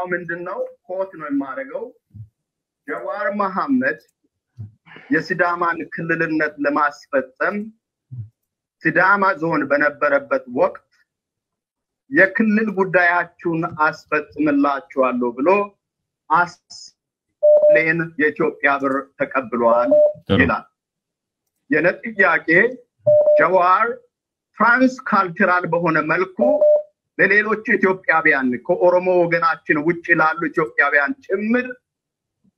ምንድነው? ኮት ነው የማደርገው። ጀዋር መሐመድ የሲዳማን ክልልነት ለማስፈጸም ሲዳማ ዞን በነበረበት ወቅት የክልል ጉዳያችሁን አስፈጽምላችኋለሁ ብሎ አስሌን የኢትዮጵያ ብር ተቀብሏል ይላል። የነጥያቄ ጀዋር ትራንስ ካልቸራል በሆነ መልኩ ለሌሎች ኢትዮጵያውያን ከኦሮሞ ወገናችን ውጪ ላሉ ኢትዮጵያውያን ጭምር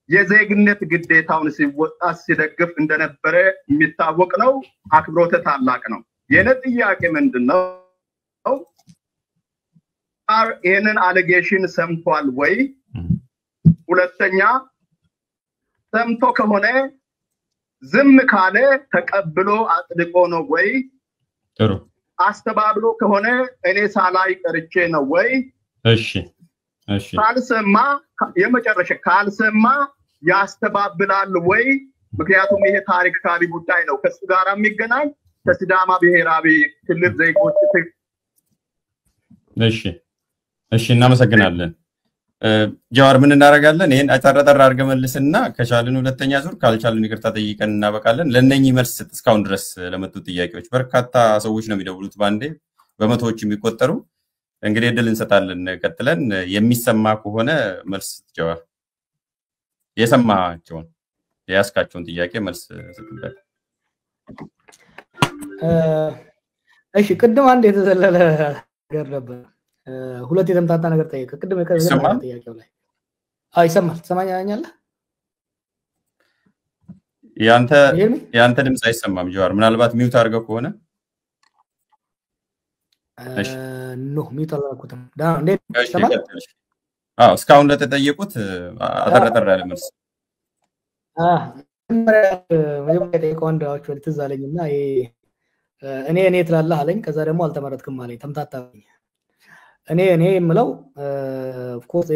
የዜግነት ግዴታውን ሲወጣ ሲደግፍ እንደነበረ የሚታወቅ ነው። አክብሮተ ታላቅ ነው። የነጥያቄ ምንድነው? ይሄንን አሊጌሽን ሰምቷል ወይ? ሁለተኛ ሰምቶ ከሆነ ዝም ካለ ተቀብሎ አጥልቆ ነው ወይ? ጥሩ አስተባብሎ ከሆነ እኔ ሳላይ ቀርቼ ነው ወይ? እሺ ካልሰማ የመጨረሻ ካልሰማ ያስተባብላል ወይ? ምክንያቱም ይሄ ታሪካዊ ጉዳይ ነው ከሱ ጋር የሚገናኝ ከሲዳማ ብሔራዊ ክልል ዜጎች እሺ እናመሰግናለን። ጀዋር ምን እናደርጋለን? ይሄን አጠራጠር አድርገን መልስና ከቻልን ሁለተኛ ዙር ካልቻልን ይቅርታ ጠይቀን እናበቃለን። ለነኚህ መልስ እስካሁን ድረስ ለመጡ ጥያቄዎች በርካታ ሰዎች ነው የሚደውሉት ባንዴ በመቶዎች የሚቆጠሩ። እንግዲህ እድል እንሰጣለን። ቀጥለን የሚሰማ ከሆነ መልስ ጀዋር የሰማቸውን የያስካቸውን ጥያቄ መልስ ስትበት። እሺ ቅድም አንድ የተዘለለ ነገር ነበር። ሁለት የተምታታ ነገር ጠይቀ ቅድም የከዘለ ጥያቄው ላይ ይሰማል? ትሰማኛለህ? ያንተ ድምጽ አይሰማም ጀዋር። ምናልባት ሚውት አድርገው ከሆነ ኖ ሚውት አላልኩትም። እንዴት ይሰማል? እስካሁን ለተጠየቁት አጠራጠር ያለ መልስ መጀመሪያ ጠይቀው አንዳዎች ትዝ አለኝና እኔ ትላለህ አለኝ። ከዛ ደግሞ አልተመረጥክም አለኝ። ተምታታኝ። እኔ የምለው ኦፍ ኮርስ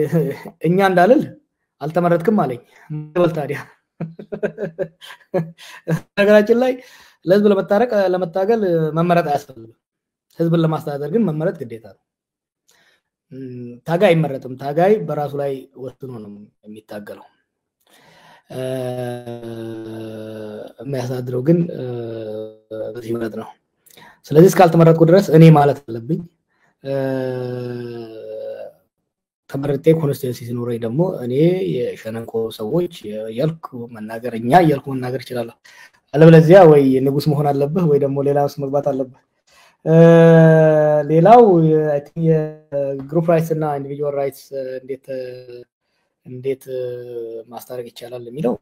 እኛ እንዳልል አልተመረጥክም አለኝ። ማለት ታዲያ ነገራችን ላይ ለህዝብ ለመታገል መመረጥ አያስፈልግም። ህዝብን ለማስተዳደር ግን መመረጥ ግዴታ ነው። ታጋይ አይመረጥም። ታጋይ በራሱ ላይ ወስኖ ነው የሚታገለው። የሚያስተዳድረው ግን በዚህ ማለት ነው። ስለዚህ እስካልተመረጥኩ ድረስ እኔ ማለት አለብኝ። ተመረጤ ኮንስቲትዩንሲ ሲኖረኝ ደግሞ እኔ የሸነንቆ ሰዎች ያልኩ መናገር እችላለሁ። አለበለዚያ ወይ ንጉስ መሆን አለብህ ወይ ደግሞ ሌላ ውስጥ መግባት አለብህ። ሌላው አይ ቲንክ የግሩፕ ራይትስ እና ኢንዲቪጁዋል ራይትስ እንዴት ማስታረቅ ይቻላል የሚለው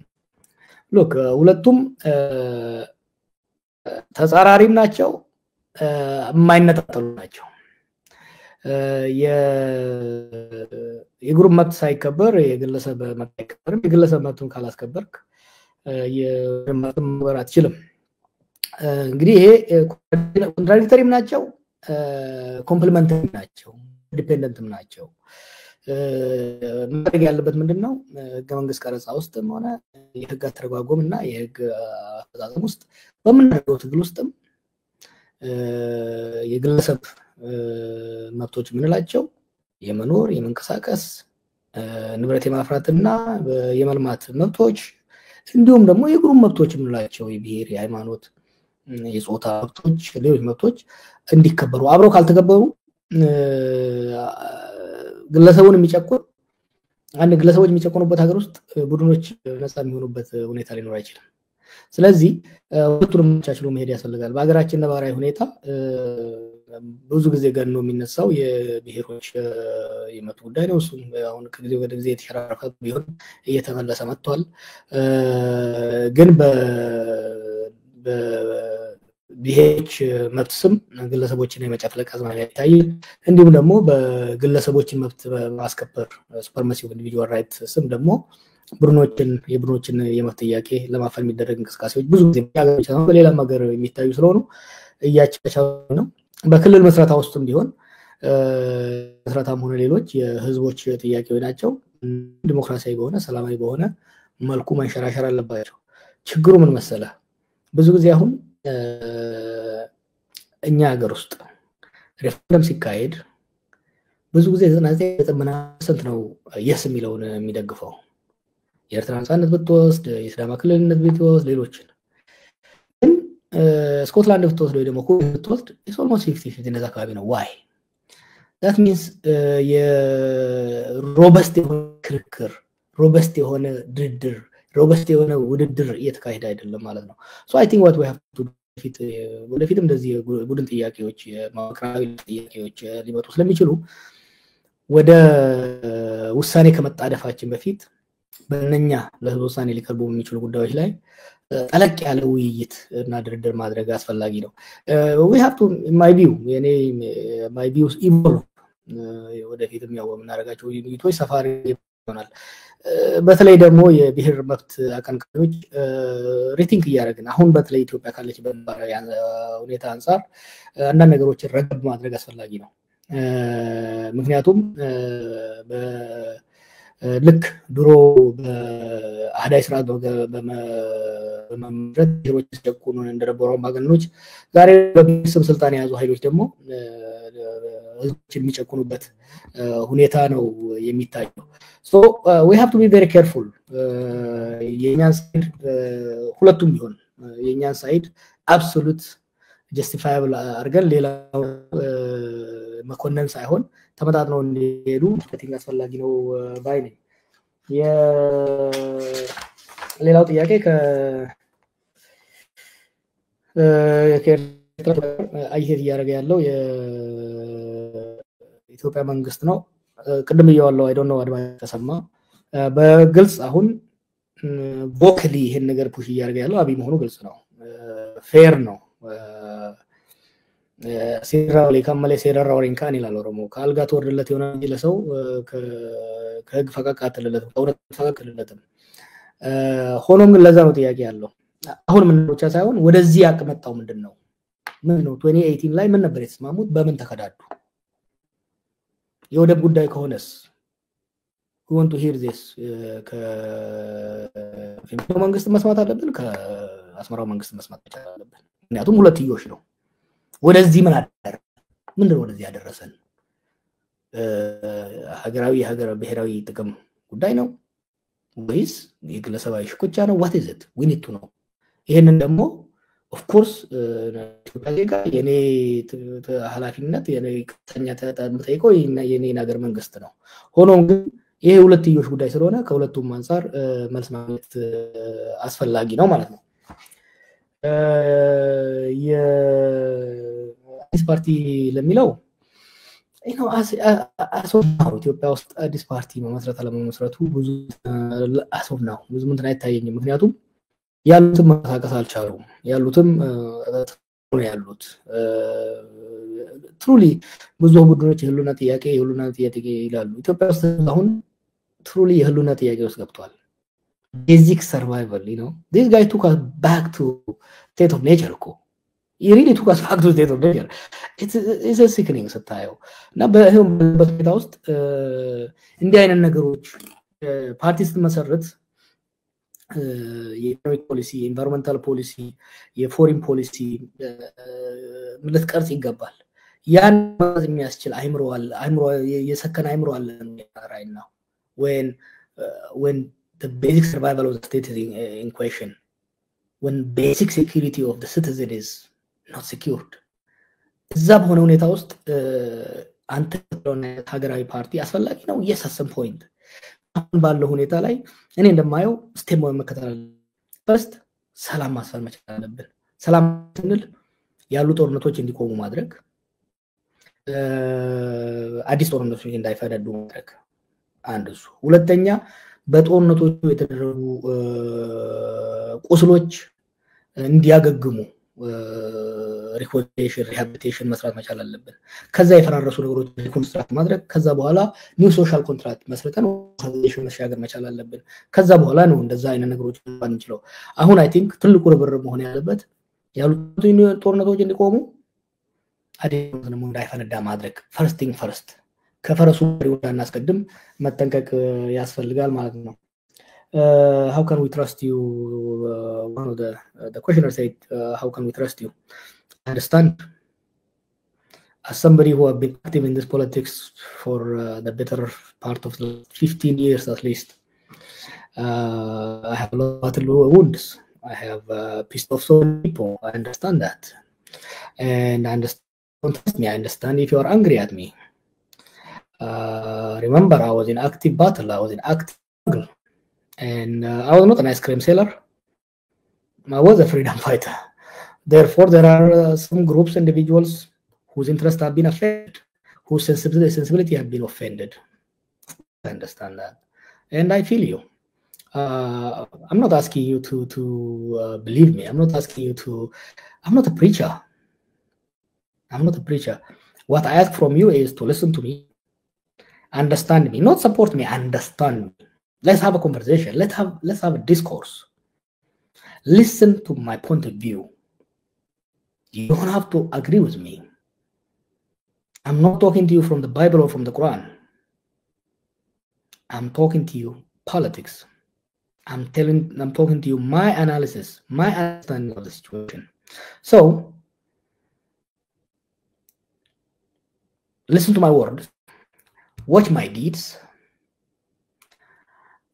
ሉክ ሁለቱም ተጻራሪም ናቸው፣ የማይነጣጠሉ ናቸው። የግሩፕ መብት ሳይከበር የግለሰብ መብት አይከበርም። የግለሰብ መብቱን ካላስከበርክ የመብት መከበር አትችልም። እንግዲህ ይሄ ኮንትራዲክተሪም ናቸው፣ ኮምፕሊመንተሪም ናቸው፣ ዲፔንደንትም ናቸው። ማድረግ ያለበት ምንድነው? ህገ መንግስት ቀረጻ ውስጥም ሆነ የህግ አተረጓጎም እና የህግ አፈጻጸም ውስጥ በምናደርገው ትግል ውስጥም የግለሰብ መብቶች የምንላቸው የመኖር የመንቀሳቀስ ንብረት የማፍራትና የመልማት መብቶች እንዲሁም ደግሞ የግሩፕ መብቶች የምንላቸው የብሔር፣ የሃይማኖት፣ የጾታ መብቶች፣ ሌሎች መብቶች እንዲከበሩ አብረው ካልተከበሩ ግለሰቡን የሚጨቁን አንድ ግለሰቦች የሚጨቁኑበት ሀገር ውስጥ ቡድኖች ነፃ የሚሆኑበት ሁኔታ ሊኖር አይችልም። ስለዚህ ሁለቱንም ተቻችሎ መሄድ ያስፈልጋል። በሀገራችን ነባራዊ ሁኔታ ብዙ ጊዜ ገኖ የሚነሳው የብሔሮች የመብት ጉዳይ ነው። እሱም አሁን ከጊዜ ወደ ጊዜ የተሸራረፈ ቢሆን እየተመለሰ መጥቷል። ግን በብሔሮች መብት ስም ግለሰቦችን የመጨፍለቅ አዝማሚያ ይታያል። እንዲሁም ደግሞ በግለሰቦችን መብት በማስከበር ሱፐርማሲ ኦፍ ኢንዲቪጁዋል ራይት ስም ደግሞ የቡድኖችን የመብት ጥያቄ ለማፈን የሚደረግ እንቅስቃሴዎች ብዙ ጊዜ በሌላም ሀገር የሚታዩ ስለሆኑ እያቻቻሉ ነው። በክልል መስራታ ውስጥም ቢሆን መስራታም ሆነ ሌሎች የህዝቦች ጥያቄዎች ናቸው። ዲሞክራሲያዊ በሆነ ሰላማዊ በሆነ መልኩ መንሸራሸር አለባቸው። ችግሩ ምን መሰለ? ብዙ ጊዜ አሁን እኛ ሀገር ውስጥ ሬፈረንደም ሲካሄድ ብዙ ጊዜ 99% ነው የስ የሚለውን የሚደግፈው። የኤርትራ ነፃነት ብትወስድ፣ የሲዳማ ክልልነት ብትወስድ፣ ሌሎችን ግን ስኮትላንድ ብትወስድ ወይ ደግሞ ኩዌት ብትወስድ ኦልሞስት 50-50 እንደዛ አካባቢ ነው። ዋይ that means የሮበስት የሆነ ክርክር፣ ሮበስት የሆነ ድርድር፣ ሮበስት የሆነ ውድድር እየተካሄደ አይደለም ማለት ነው። so I think what we have to do ወደፊትም እንደዚህ ቡድን ጥያቄዎች የማክራዊ ጥያቄዎች ሊመጡ ስለሚችሉ ወደ ውሳኔ ከመጣደፋችን በፊት በእነኛ ለህዝብ ውሳኔ ሊቀርቡ የሚችሉ ጉዳዮች ላይ ጠለቅ ያለ ውይይት እና ድርድር ማድረግ አስፈላጊ ነው። we have to my view ኢቮልቭ ወደፊትም ያው የምናደርጋቸው ውይይቶች ሰፋሪ ይሆናል። በተለይ ደግሞ የብሔር መብት አቀንቃኞች ሪቲንክ እያደረግን አሁን በተለይ ኢትዮጵያ ካለችበት ሁኔታ አንፃር አንዳንድ ነገሮችን ረገብ ማድረግ አስፈላጊ ነው። ምክንያቱም ልክ ድሮ በአህዳይ ስርዓት በመምረት ብሔሮች ሲጨቁኑ እንደነበሩ አምባገነኖች ዛሬ በስም ስልጣን የያዙ ኃይሎች ደግሞ ህዝቦችን የሚጨቁኑበት ሁኔታ ነው የሚታየው። so we have to be very careful የኛን ሳይድ ሁለቱም ቢሆን የኛን ሳይድ absolute justifiable አርገን ሌላው መኮነን ሳይሆን ተመጣጣነው እንዲሄዱ ለቲንግ አስፈላጊ ነው ባይ ነኝ። ሌላው ጥያቄ አይሄድ ያረጋ ያለው የኢትዮጵያ መንግስት ነው። ቅድም ይያለው አይ ዶንት ኖ አድማ ተሰማ በግልጽ አሁን ቮክሊ ይሄን ነገር ፑሽ ያረጋ ያለው አብይ መሆኑ ግልጽ ነው። ፌር ነው። ሲራው ለካመለ ሲራራው ሪንካን ይላል ኦሮሞ ካልጋ ተወርደለት የሆነ እንጂ ለሰው ከህግ ፈቀቅ አትልለት ተውረት ፈቀቅልለት። ሆኖም ግን ለዛ ነው ጥያቄ ያለው። አሁን ምን ብቻ ሳይሆን ወደዚህ ያቀመጣው ምንድነው? ምን ነው 2018 ላይ ምን ነበር የተስማሙት? በምን ተከዳዱ? የወደብ ጉዳይ ከሆነስ we want to hear this ከፌዴራል መንግስት መስማት አለብን፣ ከአስመራው መንግስት መስማት አለብን። ምክንያቱም ሁለትዮሽ ነው። ወደዚህ ምን አደረ? ምንድነው ወደዚህ ያደረሰን? ሀገራዊ ብሔራዊ ጥቅም ጉዳይ ነው ወይስ የግለሰባዊ ሽኩቻ ነው? what is it? we need to know። ይሄንን ደግሞ of course ኢትዮጵያ ዜጋ የኔ ኃላፊነት የኔ ከተኛ ተጠምጠይቆ የኔ ሀገር መንግስት ነው። ሆኖም ግን ይሄ ሁለትዮሽ ጉዳይ ስለሆነ ከሁለቱም አንፃር መልስ ማግኘት አስፈላጊ ነው ማለት ነው። የአዲስ ፓርቲ ለሚለው አሶናው ኢትዮጵያ ውስጥ አዲስ ፓርቲ መመስረት አለመመስረቱ ብዙ አሶናው ብዙ ምን አይታየኝም። ምክንያቱም ያሉትም ማሳቀስ አልቻሉም። ያሉትም ያሉት ትሩሊ ብዙ ቡድኖች የህሉና ጥያቄ ይላሉ። ኢትዮጵያ ውስጥ አሁን ትሩሊ የህሉና ጥያቄ ውስጥ ገብቷል። basic survival, this guy took us back to state of nature እኮ he really took us back to state of nature. it's a sickening ስታየው እና በሁኔታ ውስጥ እንዲህ አይነት ነገሮች ፓርቲ ስትመሰረት የኢኮኖሚክ ፖሊሲ፣ የኢንቫይሮንመንታል ፖሊሲ፣ የፎሪን ፖሊሲ ልትቀርጽ ይገባል። ያን የሚያስችል አይምሮ የሰከነ አይምሮ አለ right now when the basic survival of the state is in question, when basic security of the citizen is not secured. እዛ በሆነ ሁኔታ ውስጥ አንተ ስለሆነ ሀገራዊ ፓርቲ አስፈላጊ ነው yes at some point አሁን ባለው ሁኔታ ላይ እኔ እንደማየው ስቴፕ መከተል ፈርስት ሰላም ማስፈን መቻል አለብን ሰላም ስንል ያሉ ጦርነቶች እንዲቆሙ ማድረግ አዲስ ጦርነቶች እንዳይፈነዱ ማድረግ አንድ እሱ ሁለተኛ በጦርነቶቹ የተደረጉ ቁስሎች እንዲያገግሙ ሪኮንሲሊየሽን ሪሃቢሊቴሽን መስራት መቻል አለብን ከዛ የፈራረሱ ነገሮች ሪኮንስትራክት ማድረግ ከዛ በኋላ ኒው ሶሻል ኮንትራክት መስርተን ሪኮንሲሊየሽን መሻገር መቻል አለብን ከዛ በኋላ ነው እንደዛ አይነት ነገሮች ማን እንችላለን አሁን አይ ቲንክ ትልቁ ርብርብ መሆን ያለበት ያሉት ጦርነቶች እንዲቆሙ አዲስ ደግሞ እንዳይፈነዳ ማድረግ ፈርስት ቲንግ ፈርስት ከፈረሱ ወዳና አስቀድም መጠንቀቅ ያስፈልጋል ማለት ነው how can we trust you one of the questioner said how can we trust you I understand as somebody who have been active in this politics for the better part of the 15 years at least I have a lot of wounds I have pissed off so many people I understand that and I understand don't trust me I understand if you are angry at me remember I was in active battle I was in active struggle and I was not an ice cream seller I was a freedom fighter therefore there are some groups individuals whose interests have been offended whose sensibility have been offended I understand that and I feel you I'm not asking you to believe me I'm not asking you to I'm not a preacher what I ask from you is to listen to me understand me not support me understand me let's have a conversation let's have a discourse listen to my point of view you don't have to agree with me I'm not talking to you from the Bible or from the Quran I'm talking to you politics I'm talking to you my analysis my understanding of the situation so listen to my words watch my deeds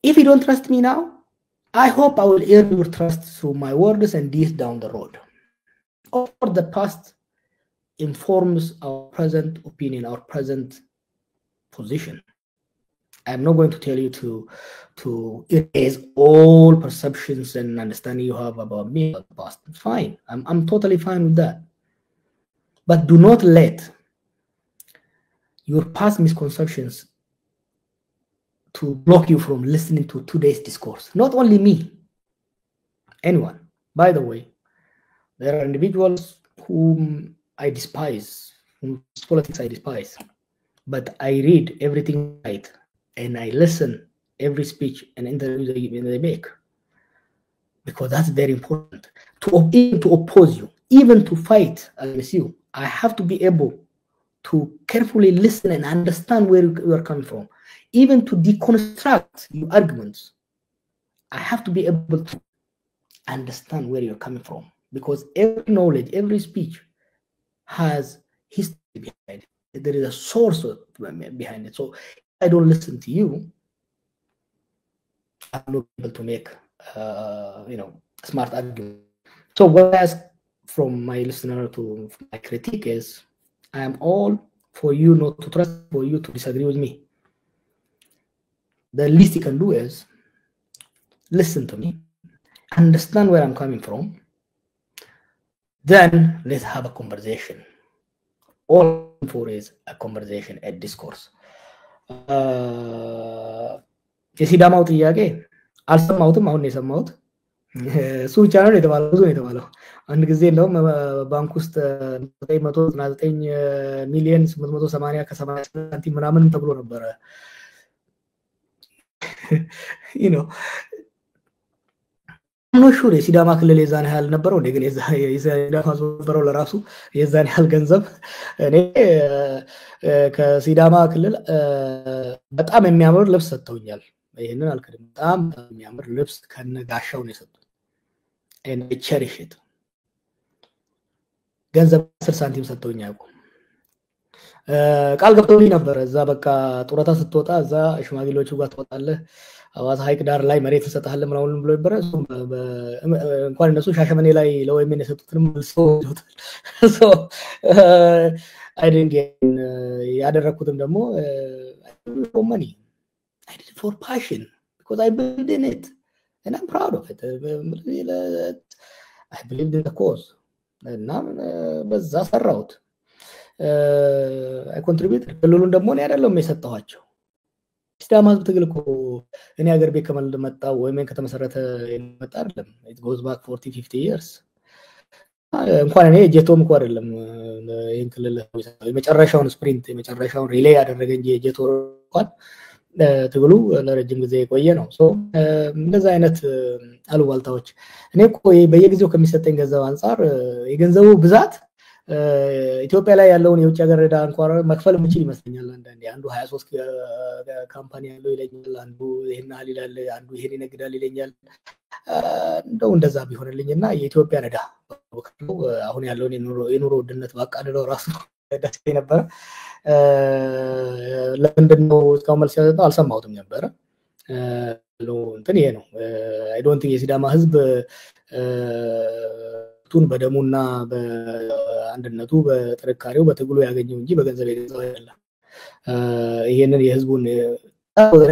if you don't trust me now I hope I will earn your trust through my words and deeds down the road or the past informs our present opinion our present position I'm not going to tell you to erase all perceptions and understanding you have about me in the past it's fine I'm totally fine with that but do not let your past misconceptions to block you from listening to today's discourse. Not only me, anyone. By the way, there are individuals whom I despise, whose politics I despise, but I read everything right and I listen every speech and interview they make because that's very important. Even to oppose you, even to fight against you, I have to be able to carefully listen and understand where you are coming from. Even to deconstruct your arguments, I have to be able to understand where you're coming from because every knowledge, every speech has history behind it. There is a source behind it. So if I don't listen to you, I'm not able to make smart argument. So what I ask from my listener to my critique is I am all for you not to trust, for you to disagree with me. The least you can do is listen to me, understand where I'm coming from, then let's have a conversation. All I'm for is a conversation, a discourse. የሲዳማው ጥያቄ አልሰማሁትም አሁን የሰማሁት እሱ ብቻ ነው የተባለው ብዙ ነው የተባለው አንድ ጊዜ እንደውም ባንክ ውስጥ 999 ሚሊዮን 880 ከ80 ሳንቲም ምናምን ተብሎ ነበር you know ነው ሹር የሲዳማ ክልል የዛን ያህል ነበረው እንደ ግን የሲዳማ ነበረው ለራሱ የዛን ያህል ገንዘብ እኔ ከሲዳማ ክልል በጣም የሚያምር ልብስ ሰጥተውኛል ይሄንን አልከድም በጣም የሚያምር ልብስ ከነጋሻው ነው የሰጡት and I cherish it ገንዘብ 10 ሳንቲም ሰጥተውኛል ቃል ገብተውልኝ ነበር እዛ በቃ ጡረታ ስትወጣ እዛ ሽማግሌዎቹ ጋር ትወጣለህ አዋሳ ሀይቅ ዳር ላይ መሬት እንሰጣለን ምናምን ብሎ ነበር እንኳን እነሱ ሻሸመኔ ላይ ለወይምን የሰጡትንም መልሶ ይወጣል so ያደረኩትም ደግሞ for money. I did it for passion because I believed in it and I'm proud of it. I believed in the cause. እና በዛ ሰራሁት I contributed ሁሉን ደግሞ እኔ አይደለም የሰጠኋቸው ሲዳማ ህዝብ ትግል እኮ እኔ ሀገር ቤት ከመጣው ወይም ከተመሰረተ የመጣ አይደለም it goes back 40-50 years እንኳን እኔ ጄቶም እኮ አይደለም ይሄን ክልል የመጨረሻውን ስፕሪንት የመጨረሻውን ሪሌ ያደረገ እንጂ ጄቶ እንኳን ትግሉ ለረጅም ጊዜ የቆየ ነው ሶ እንደዛ አይነት አሉባልታዎች እኔ እኮ በየጊዜው ከሚሰጠኝ ገንዘብ አንፃር የገንዘቡ ብዛት ኢትዮጵያ ላይ ያለውን የውጭ ሀገር ዕዳ እንኳን መክፈል የምችል ይመስለኛል አንዱ 23 ካምፓኒ ያለው ይለኛል አንዱ ይሄን አሊላል አንዱ ይሄን ይነግዳል ይለኛል እንደዛ ቢሆንልኝና የኢትዮጵያ ዕዳ አሁን ያለውን የኑሮ ውድነት ባቃደለው ራሱ ደስ ነበር ለምንድነው እስካሁን መልስ ያዘጣው አልሰማሁትም ነበር እንትን ይሄ ነው አይ ዶንት ቲንክ የሲዳማ ህዝብ ቱን በደሙና በአንድነቱ በጥርካሬው በትግሉ ያገኘው እንጂ በገንዘብ የገዛው አይደለም ይሄንን የህዝቡን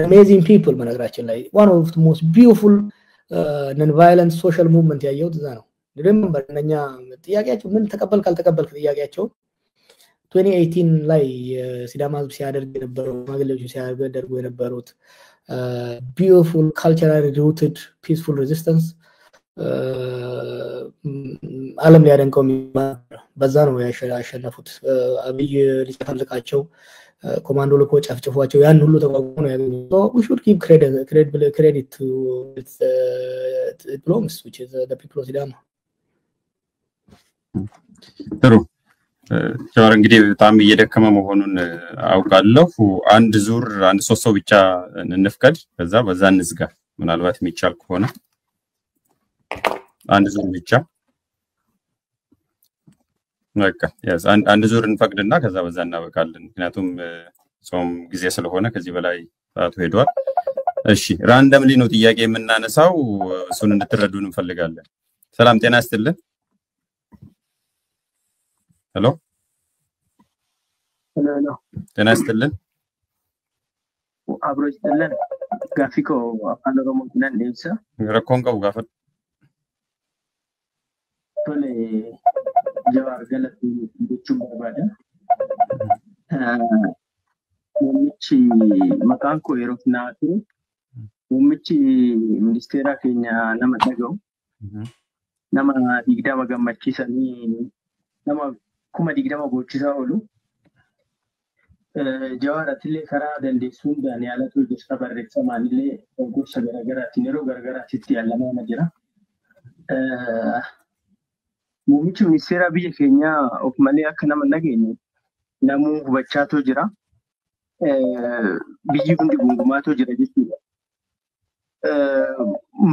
amazing people በነገራችን ላይ one of the most beautiful non-violent social movement ያየው እዛ ነው remember እነኛ ጥያቄያቸው ምን ተቀበልክ አልተቀበልክ ጥያቄያቸው 2018 ላይ ሲዳማ ህዝብ ሲያደርግ የነበረው ማግለጆች ሲያደርጉ የነበሩት beautiful culturally rooted peaceful resistance ዓለም ሊያደንቀው በዛ ነው ያሸነፉት አብይ ሊተፈልቃቸው ኮማንዶ ልኮ ጨፍጭፏቸው ያን ሁሉ ተቋቁሞ ነው ያገኙት so we should give credit to it belongs which is the people of Sidama ጥሩ ጀዋር እንግዲህ በጣም እየደከመ መሆኑን አውቃለሁ አንድ ዙር አንድ ሶስት ሰው ብቻ እንፍቀድ በዛ እንዝጋ ምናልባት የሚቻል ከሆነ አንድ ዙር ብቻ በቃ ያስ አንድ ዙር እንፈቅድና ከዛ በዛ እናበቃለን ምክንያቱም ጾም ጊዜ ስለሆነ ከዚህ በላይ ሰዓቱ ሄዷል እሺ ራንደምሊ ነው ጥያቄ የምናነሳው እሱን እንድትረዱን እንፈልጋለን ሰላም ጤና ይስጥልን ሄሎ ሄሎ ጤና ይስጥልን አብሮ ይስጥልን ጋፊኮ አፋን ኦሮሞ ነን ዴብሳ ረኮንቀው ጋፈት ቶሌ ጀዋር ገለት ቢቹም ባዳ ሙሚቺ መካንኮ የሮፍናቱ ሙሚቺ ሚኒስቴራ ኬኛ ነመደገው ነማ ዲግዳማ ገመቺሰኒ ነማ ኩማ ዲግዳማ ጎቺሳ ኦሉ ጀዋር አትሌ ከራ ደንዴሱን ዳን ያለቱ ጅስታ በረክሰማንሌ ጎርሰ ገረገራቲ ነሮ ገረገራቲ ያለማ ነጅራ ሙሚchi ministeera biyya keenya of malee akka nama nageenye namuu hubachaatoo jira biyyi hundi gungumaatoo jira jechuudha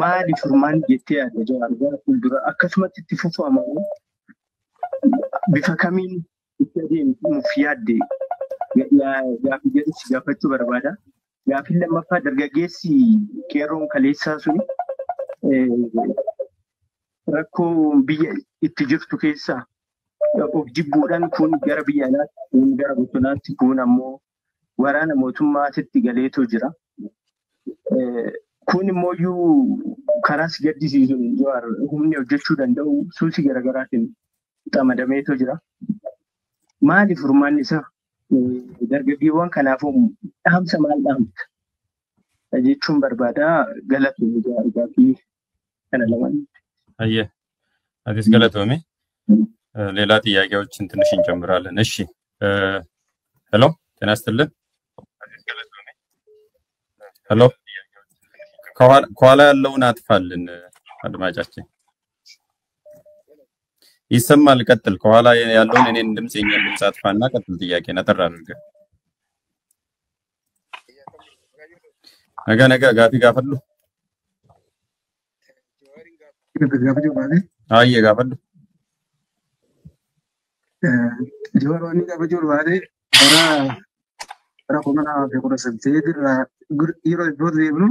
maali furmaan jettee yaadda Jawaar gara fuuldura akkasumatti itti fufamu bifa kamiin itti adeemuuf yaadde gaaffii jedhu gaafachuu barbaada gaaffii lammaffaa dargaggeessi qeerroon kaleessaa suni rakkoo biyya itti jirtu keessa of jibbuudhaan kun gara biyya alaatti kun gara bosonaatti kun ammoo waraana mootummaatti galeetoo jira kun immoo karaas gaddisiisuun Jawaar humni hojjechuu danda'u suusi garaagaraatiin xamadameetoo jira maali furmaan isaa dargaggeewwan kanaafuu dhaamsa maal dhaamta jechuun barbaada galatu Jawaar kana lamaan አየ አዲስ ገለቶሚ ሌላ ጥያቄዎችን ትንሽ እንጨምራለን እሺ ሄሎ ጤና ይስጥልን ሄሎ ከኋላ ያለውን አጥፋልን አድማጫችን ይሰማል ቀጥል ከኋላ ያለውን እኔን ድምጽ የኛን ድምጽ አጥፋና ቀጥል ጥያቄ ነጠር አድርገ ነገ ጋፊ ጋፈሉ gaafachuu baate ayye gaafadhu Jawaar waan gaafachuu baate bara kuma nama fi kudha saddeet irraa yeroo iddoo deemnu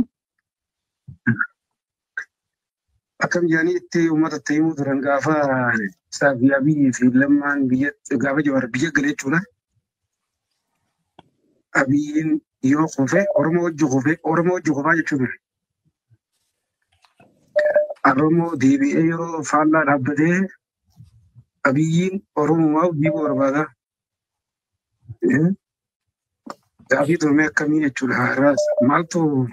akkam jedhaniitti uummata ta'imuu turan gaafa Saafiyaa biyyi fi lammaan biyya gaafa Jawaar biyya galee jechuudha. Abiyyiin yoo kufe Oromoo wajji kufaa jechuudha. Oromoo deebi'ee yeroo faallaa dhaabbatee Abiyyiin Oromoo diiguu barbaada. Gaafii turme akkamii jechuudha. Maaltu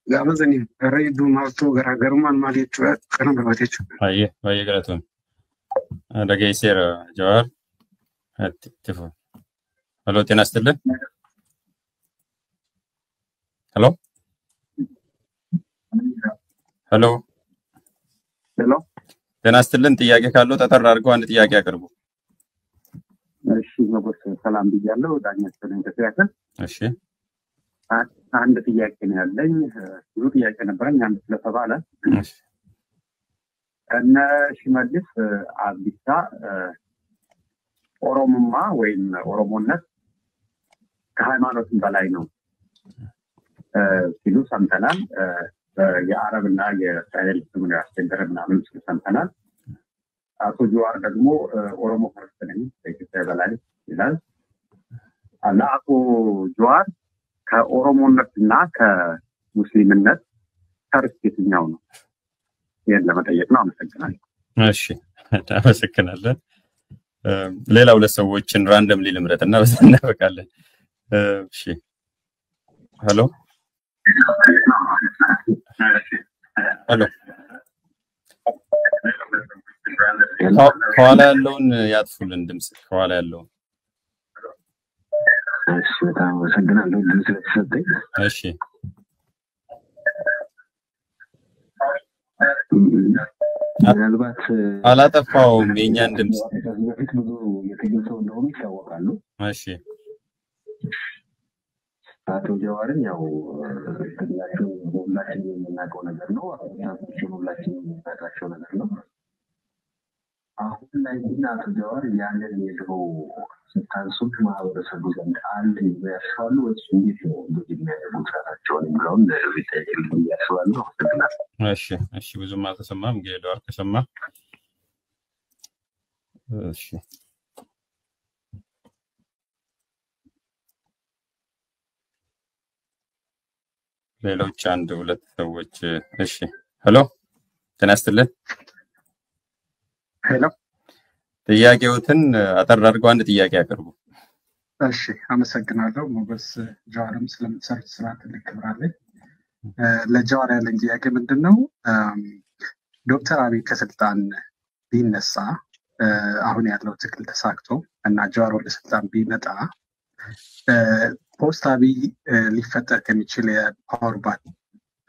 gaafa saniif gara hedduu maaltu garaagarummaan maal jechuudha kana barbaade jechuudha. Baay'ee galatoon. Dhageesseera Jawaar. Tifo. Haloo ጤና ይስጥልን. ሄሎ ጤና ይስጥልን። ጥያቄ ካለው ተጠራ አድርገው አንድ ጥያቄ አቅርቡ። እሺ ሞገስ ሰላም ብያለሁ። ዳኛችን እንደተያከ እሺ አንድ ጥያቄ ነው ያለኝ። ብዙ ጥያቄ ነበረኝ አንድ ስለተባለ እሺ እነ ሽመልስ አብዲሳ ኦሮሞማ ወይም ኦሮሞነት ከሃይማኖትም በላይ ነው ሲሉ ሰምተናል። የአረብና የእስራኤል ስሙን ያስቸገረ ምናምን ሲሉ ሰምተናል። አቶ ጀዋር ደግሞ ኦሮሞ ክርስቲያን ከኢትዮጵያ በላይ ይላል። አቶ ጀዋር ከኦሮሞነትና ከሙስሊምነት ተርስ የትኛው ነው? ይሄን ለመጠየቅ ነው። አመሰግናለሁ። እሺ አመሰግናለን። ሌላ ሁለት ሰዎችን ራንደምሊ ልምረጥና በዛ እናበቃለን። እሺ ሄሎ ከኋላ ያለውን ያጥፉልን ድምጽ ከኋላ ያለውን። እሺ በጣም አመሰግናለሁ ድምጽ ስለተሰጠኝ። እሺ ምናልባት አላጠፋውም የኛን ድምጽ በፊት ብዙ የተገለጸው እንደሆነ ይታወቃሉ። እሺ አቶ ጀዋርን ያው ተግባራቸው ሁላችንም የምናውቀው ነገር ነው። አሁን ሁላችንም የምናውቃቸው ነገር ነው። አሁን ላይ ግን አቶ ጀዋር ያንን የድሮ ስታንሱት ማህበረሰቡ ዘንድ አለ ያስባሉ ወይስ እንዴት ነው እንደዚህ የሚያደርጉት ስራቸውን የሚለውን ቢጠይቅልኝ ያስባሉ። አመሰግናለሁ። እሺ ብዙም አልተሰማም። ጌዶር ከሰማ እሺ ሌሎች አንድ ሁለት ሰዎች እሺ ሄሎ ጤና ይስጥልን። ሄሎ ጥያቄዎትን አጠር አድርገው አንድ ጥያቄ ያቀርቡ። እሺ አመሰግናለሁ። ሞገስ ጀዋርም ስለምትሰሩት ስራ ትልቅ ክብር አለኝ። ለጀዋር ያለኝ ጥያቄ ምንድነው? ዶክተር አብይ ከስልጣን ቢነሳ አሁን ያለው ትክክል ተሳክቶ እና ጀዋር ወደ ስልጣን ቢመጣ ፖስት አብይ ሊፈጠር ከሚችል የፓወር ባል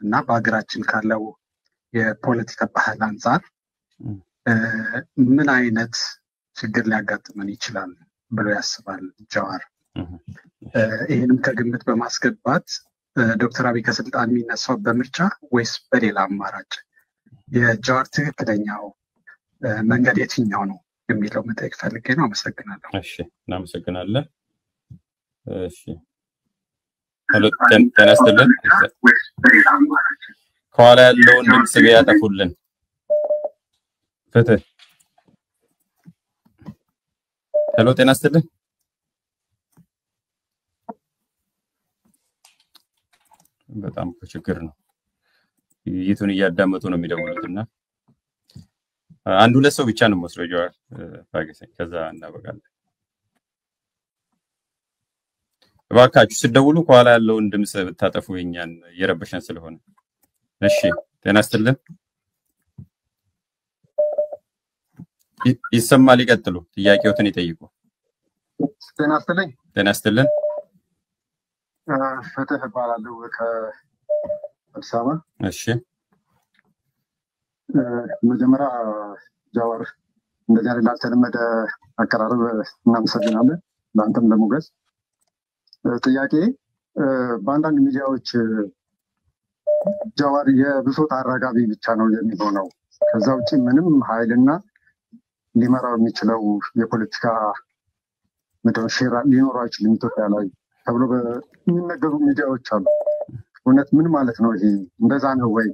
እና በሀገራችን ካለው የፖለቲካ ባህል አንፃር ምን አይነት ችግር ሊያጋጥመን ይችላል ብሎ ያስባል ጀዋር? ይህንም ከግምት በማስገባት ዶክተር አብይ ከስልጣን የሚነሳው በምርጫ ወይስ በሌላ አማራጭ የጀዋር ትክክለኛው መንገድ የትኛው ነው የሚለው መጠየቅ ፈልጌ ነው። አመሰግናለሁ። እሺ እናመሰግናለን። እሺ ጤና ይስጥልን። ከኋላ ያለውን ድምጽ ያጠፉልን። ፍትህ ሄሎ ጤና ይስጥልን። በጣም ችግር ነው። ይቱን እያዳመጡ ነው የሚደውሉትና አንድ ሁለት ሰው ብቻ ነው መስሎ ጀዋር ባገሰኝ ከዛ እናበቃለን። እባካችሁ ሲደውሉ ከኋላ ያለውን ድምጽ ብታጠፉ የኛን የረበሸን ስለሆነ። እሺ ጤና ይስጥልን። ይሰማል። ይቀጥሉ። ጥያቄዎትን ይጠይቁ። ጤና ይስጥልኝ። ጤና ይስጥልን። ፍትህ እባላለሁ ከአዲስ አበባ። እሺ መጀመሪያ ጀዋር እንደዚህ አይነት ያልተለመደ አቀራረብ እናመሰግናለን። ለአንተም ለሞገስ። ጥያቄ በአንዳንድ ሚዲያዎች ጀዋር የብሶት አራጋቢ ብቻ ነው የሚሆነው፣ ከዛ ውጭ ምንም ኃይልና ሊመራው የሚችለው የፖለቲካ ሼራ ሊኖረው አይችልም ኢትዮጵያ ላይ ተብሎ በሚነገሩ ሚዲያዎች አሉ። እውነት ምን ማለት ነው ይሄ? እንደዛ ነው ወይ?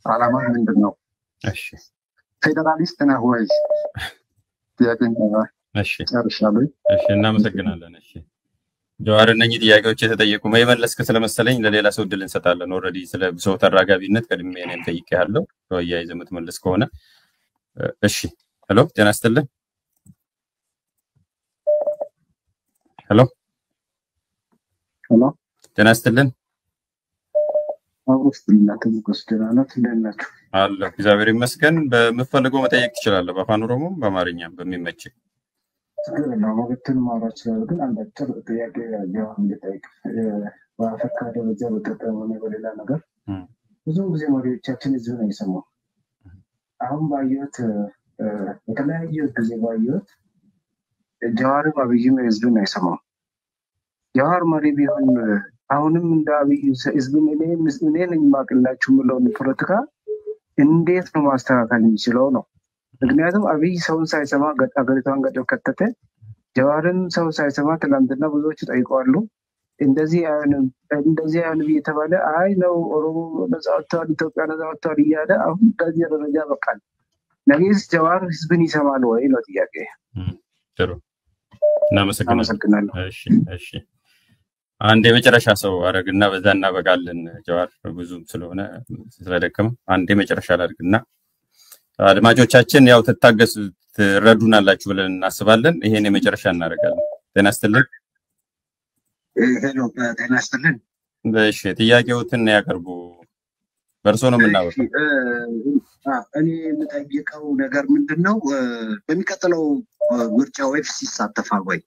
ዓላማ ምንድን ነው? እሺ ፌዴራሊስት ነህ ወይ? ጥያቄን ጨርሻለሁ። እሺ እናመሰግናለን። እሺ ጀዋር እነኚህ ጥያቄዎች የተጠየቁ መመለስክ ስለመሰለኝ ለሌላ ሰው እድል እንሰጣለን። ኦልሬዲ ስለ ሰው ተራጋቢነት ቀድሜ እኔም ጠይቄያለሁ። ተወያይዘህ የምትመልስ ከሆነ እሺ። ሄሎ ጤና ይስጥልኝ። ሄሎ ሄሎ ጤና ይስጥልኝ። አለ እግዚአብሔር ይመስገን። በምትፈልገው መጠየቅ ትችላለህ። በአፋን ኦሮሞም በአማርኛም በሚመች ወቅትን ማውራት ይችላል። ግን አንድ አጭር ጥያቄ ጀዋር እንድጠይቅ በአፍሪካ ደረጃ በቀጠም ሆነ በሌላ ነገር ብዙ ጊዜ መሪዎቻችን ህዝብ ነው የሰማው። አሁን ባየሁት በተለያየ ጊዜ ባየሁት ጀዋርም አብይም ህዝብ ነው የሰማው። ጀዋር መሪ ቢሆን አሁንም እንደ አብይ ህዝብን እኔ ነኝ ማቅላችሁ የምለውን ፖለቲካ እንዴት ነው ማስተካከል የሚችለው ነው? ምክንያቱም አብይ ሰውን ሳይሰማ አገሪቷን ገደብ ከተተ። ጀዋርም ሰው ሳይሰማ ትላንትና ብዙዎቹ ጠይቀዋሉ። እንደዚህ አይሆንም እየተባለ አይ ነው ኦሮሞ ነፃ ወጥተዋል፣ ኢትዮጵያ ነፃ ወጥተዋል እያለ አሁን በዚህ ደረጃ በቃል ነገስ ጀዋር ህዝብን ይሰማል ወይ ነው ጥያቄ። ጥሩ እናመሰግናለን። እሺ አንድ የመጨረሻ ሰው አረግና በዛ እናበቃለን። ጀዋር ብዙም ስለሆነ ስለደከመ አንድ የመጨረሻ ላድርግና አድማጮቻችን ያው ተታገሱ ትረዱናላችሁ ብለን እናስባለን። ይሄን የመጨረሻ እናደርጋለን። ጤና ይስጥልኝ። ሄሎ ጤና ይስጥልኝ። እሺ ጥያቄዎትን ያቀርቡ። በእርሶ ነው የምናወራው። እኔ የምጠይቀው ነገር ምንድነው በሚቀጥለው ምርጫ ኦኤፍሲ ይሳተፋል ወይ?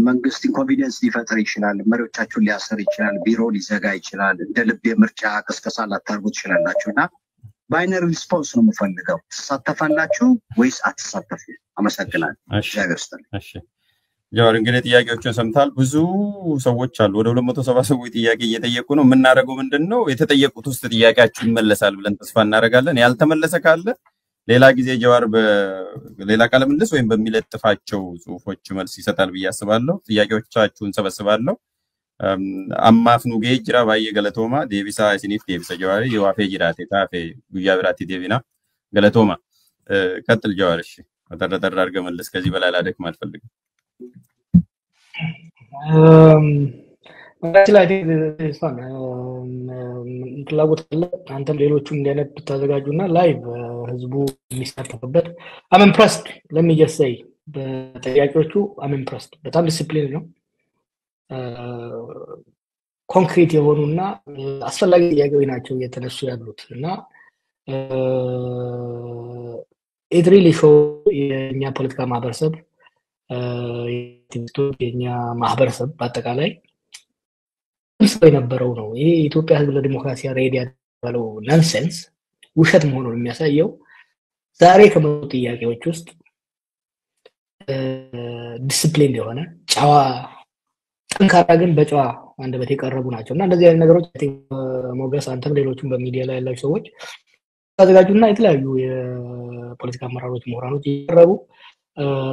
መንግስት ኢንኮንቪኒየንስ ሊፈጥር ይችላል፣ መሪዎቻቸውን ሊያሰር ይችላል፣ ቢሮ ሊዘጋ ይችላል፣ እንደ ልብ የምርጫ ቅስቀሳ ላታርጉ ትችላላችሁና ባይነሪ ሪስፖንስ ነው የምፈልገው። ትሳተፋላችሁ ወይስ አትሳተፉ? አመሰግናለሁ። እሺ ጀዋር እንግዲህ ጥያቄዎችን ሰምታል። ብዙ ሰዎች አሉ፣ ወደ 270 ሰዎች ጥያቄ እየጠየቁ ነው። የምናደርገው ምንድነው የተጠየቁት ውስጥ ጥያቄያችሁ ይመለሳል ብለን ተስፋ እናደርጋለን። ያልተመለሰ ካለ ሌላ ጊዜ ጀዋር በሌላ ቃለ ምልልስ ወይም በሚለጥፋቸው ጽሁፎች መልስ ይሰጣል ብዬ አስባለሁ። ጥያቄዎቻችሁን ሰበስባለሁ። አማፍ ኑጌ ጅራ ባየ ገለቶማ ዴቪሳ ሲኒፍ ዴቪሳ ጀዋሪ የዋፌ ጅራቴ ታፌ ጉያ ብራቲ ዴቪና ገለቶማ ቀጥል ጀዋር። እሺ ተጠረጠር አድርገህ መልስ። ከዚህ በላይ ላደክም አልፈልግም። በአጭላይ ተስፋን ፍላጎት አለ። አንተም ሌሎቹም እንደነት ብታዘጋጁና ላይቭ ህዝቡ የሚሳተፍበት I'm impressed let me just say በጥያቄዎቹ I'm impressed። በጣም ዲሲፕሊን ነው። ኮንክሪት የሆኑና አስፈላጊ ጥያቄዎች ናቸው እየተነሱ ያሉት እና it really show የኛ ፖለቲካ ማህበረሰብ የኛ ማህበረሰብ በአጠቃላይ ሰው የነበረው ነው። ይሄ ኢትዮጵያ ህዝብ ለዲሞክራሲ ሬዲ ያለው ናንሰንስ ውሸት መሆኑን የሚያሳየው ዛሬ ከመጡ ጥያቄዎች ውስጥ ዲሲፕሊን የሆነ ጨዋ ጠንካራ ግን በጨዋ አንደበት የቀረቡ ናቸው እና እንደዚህ አይነት ነገሮች ሞገስ አንተም ሌሎችም በሚዲያ ላይ ያላችሁ ሰዎች ታዘጋጁና የተለያዩ የፖለቲካ አመራሮች ምሁራኖች ይቀርቡ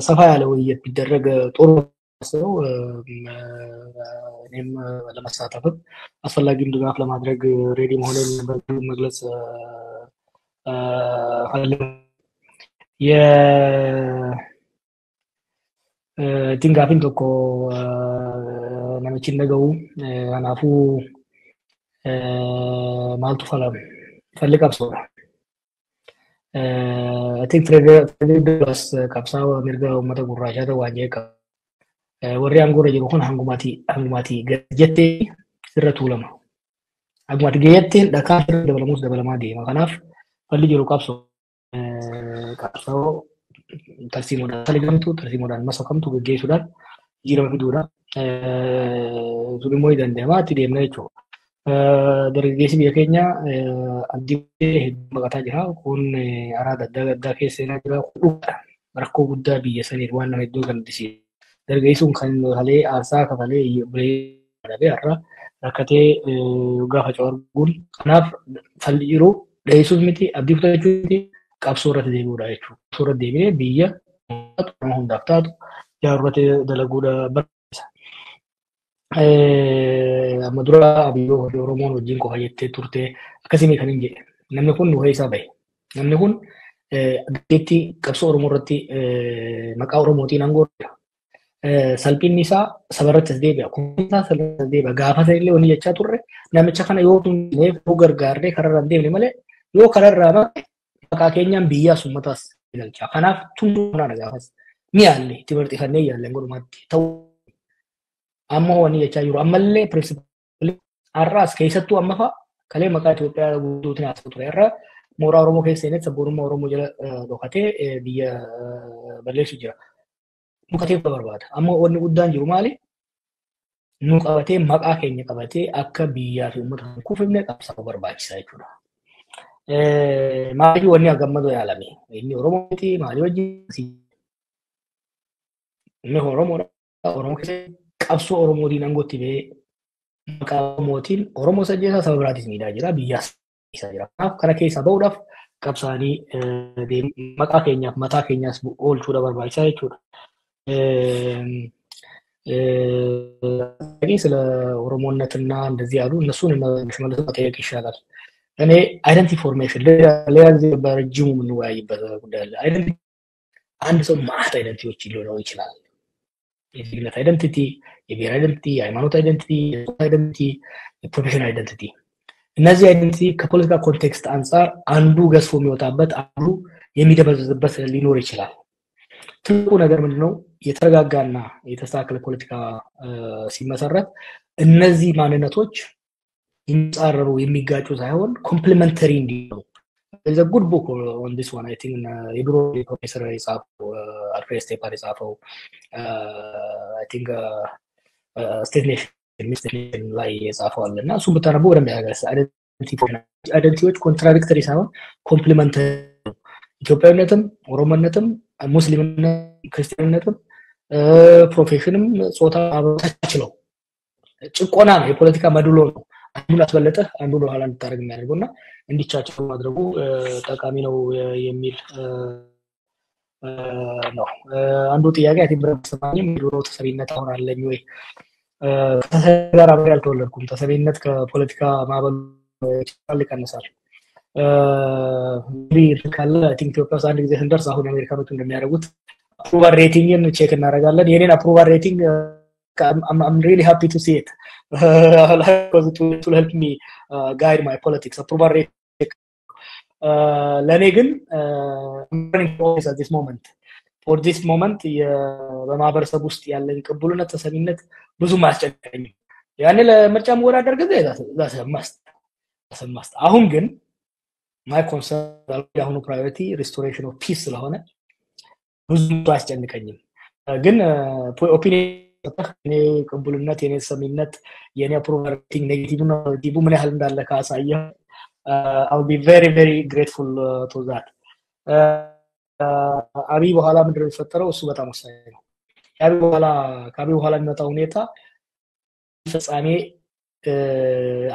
ሰፋ ያለ ውይይት ቢደረግ ጥሩ ነው። እኔም ለመሳተፍ አስፈላጊውን ድጋፍ ለማድረግ ሬዲ መሆኔን መግለጽ ፈልጋለሁ። ቲንጋፊን ቶኮ ነመቺን ነገው አናፉ ማልቱ ፈልጋብሶ I think Frederick kapsawa mirga ummata gurraachata waan jeeqa warri aangoo jiru kun hangumati gajjette sirra tuulama hangumati gajjette dhakaa sirra dabalamuus dabalamaa deema kanaaf falli jiru qabsoo tarsiimoodhaan masakamtu geggeessuudhaan jijjiirama fiduudha sun immoo danda'amaa itti deemna jechuudha. Dargaggeessi biyya keenya abdii hedduu baqataa jira. Kun araada adda addaa keessa jira. Rakkoo guddaa biyya saniif waan nama hedduu kan dhisiisu. Dargaggeessi kun kan halee aarsaa kafalee bilee har'a rakkatee gaafa coorguun kanaaf falli jiru dheessuuf miti abdii kutachuu miti qabsoo irratti deebi'uudha jechuudha. Qabsoo irratti deebi'ee biyya nama hundaaf taatu jaarrate dalaguudha barbaachisa. Madura abiyoo Oromoon wajjin qofa jettee turte akkasii kan hin jedhe namni kun nu heesaa bahe namni kun gateetti qabsoo Oromoo irratti maqaa Oromootiin aangoodha. Salphinni isaa sabarratti as deebi'a. Kunuunsaa sabarratti as deebi'a. Gaafata illee wanni jechaa turre namicha kana yoo tunnee yoo gargaarree kararra hin deemne malee yoo kararraa maqaa keenyaan biyyaas uummataas galcha. Kanaaf tunnuu kanaa gaafas miyaalle itti barxifannee yaallee godhumaatti ta'u. Amma wanni jechaa jiru ammallee pirinsipaalii har'aas keessattuu amma fa'a kalee maqaa Itoophiyaa guutuutiin haasa'u ture. Har'a mooraa Oromoo keessa inni sabboonummaa Oromoo jala dhokatee biyya balleessu jira. Mukatee barbaada. Amma wanni guddaan jiru maali? Nu qabatee maqaa keenya qabatee akka biyyaa fi uummata kuufamne qabsaa'uu barbaachisaa jechuudha. Maaliif wanni gammadoo yaalame? Inni Oromooti maali wajjin? Inni Oromoo keessa qabsoo Oromootiin aangootti ba'ee maqaa Oromootiin Oromoo sajjeesaa saba biraatis miidhaa jira biyyaas isaa jira. Kanaaf kana keessaa ba'uudhaaf qabsaanii maqaa keenyaaf mataa keenyaas oolchuudha barbaachisaa jechuudha. ስለ ኦሮሞነትና እንደዚህ ያሉ እነሱን ሽመልስ መጠየቅ ይሻላል። እኔ አይደንቲ ፎርሜሽን ሌላ ጊዜ በረጅሙ የምንወያይበት ጉዳይ አለ። አይደንቲ አንድ ሰው ማት አይደንቲዎች ሊኖረው ይችላል። የዜግነት አይደንቲቲ፣ የብሔር አይደንቲቲ፣ የሃይማኖት አይደንቲቲ፣ የጾታ አይደንቲቲ፣ የፕሮፌሽን አይደንቲቲ። እነዚህ አይደንቲቲ ከፖለቲካ ኮንቴክስት አንጻር አንዱ ገዝፎ የሚወጣበት አንዱ የሚደበዝዝበት ሊኖር ይችላል። ትልቁ ነገር ምንድነው? የተረጋጋና የተስተካከለ ፖለቲካ ሲመሰረት እነዚህ ማንነቶች የሚጻረሩ የሚጋጩ ሳይሆን ኮምፕሊመንተሪ እንዲሆኑ there's a good book on this one I think የድሮ ፕሮፌሰር የጻፈው አልፍሬድ ስቴፓን የጻፈው I think state nation ላይ የጻፈው አለና እሱን ብታነበው ወደም ያገርስ አይደንቲቲዎች ኮንትራዲክተሪ ሳይሆን ኮምፕሊመንተሪ ኢትዮጵያዊነትም ኦሮሞነትም ሙስሊምነትም ክርስቲያንነትም ፕሮፌሽንም ጾታ አብረታችለው ጭቆና ነው የፖለቲካ መድሎ ነው አንዱን አስበለጠ አንዱን ወደ ኋላ እንድታረግ የሚያደርገውና እንዲቻቸው ማድረጉ ጠቃሚ ነው የሚል ነው አንዱ ጥያቄ አትብረም ሰማኝም ድሮ ተሰቢነት አሁን አለኝ ወይ ከተሰጋራ አብሬ አልተወለድኩም ተሰቢነት ከፖለቲካ ማበል ይችላል ይቀንሳል ካለ አይ ቲንክ ኢትዮጵያ ውስጥ አንድ ጊዜ ስንደርስ አሁን አሜሪካኖች እንደሚያደርጉት approval rating check እናደርጋለን የኔን approval rating I'm really happy to see it because it will help me guide my politics approval rating ለኔ ግን at this moment for this moment በማህበረሰብ ውስጥ ያለን ቅቡልነት ተሰሚነት ብዙ ማስጨነቀኝ ያኔ ለምርጫ መወዳደር ጊዜ ማስት አሁን ግን my concern ያሁኑ priority restoration of peace ስለሆነ ብዙ አስጨንቀኝም ግን ኦፒኒየን እኔ ቅቡልነት የኔ ሰሚነት የኔ አፕሮቫል ሬቲንግ ኔጌቲቭ ነው ዲቡ ምን ያህል እንዳለ ካሳየ I'll be very very grateful to that አቢ በኋላ ምንድነው የተፈጠረው እሱ በጣም ወሳኝ ነው ካቢ በኋላ የሚመጣው ሁኔታ ፍጻሜ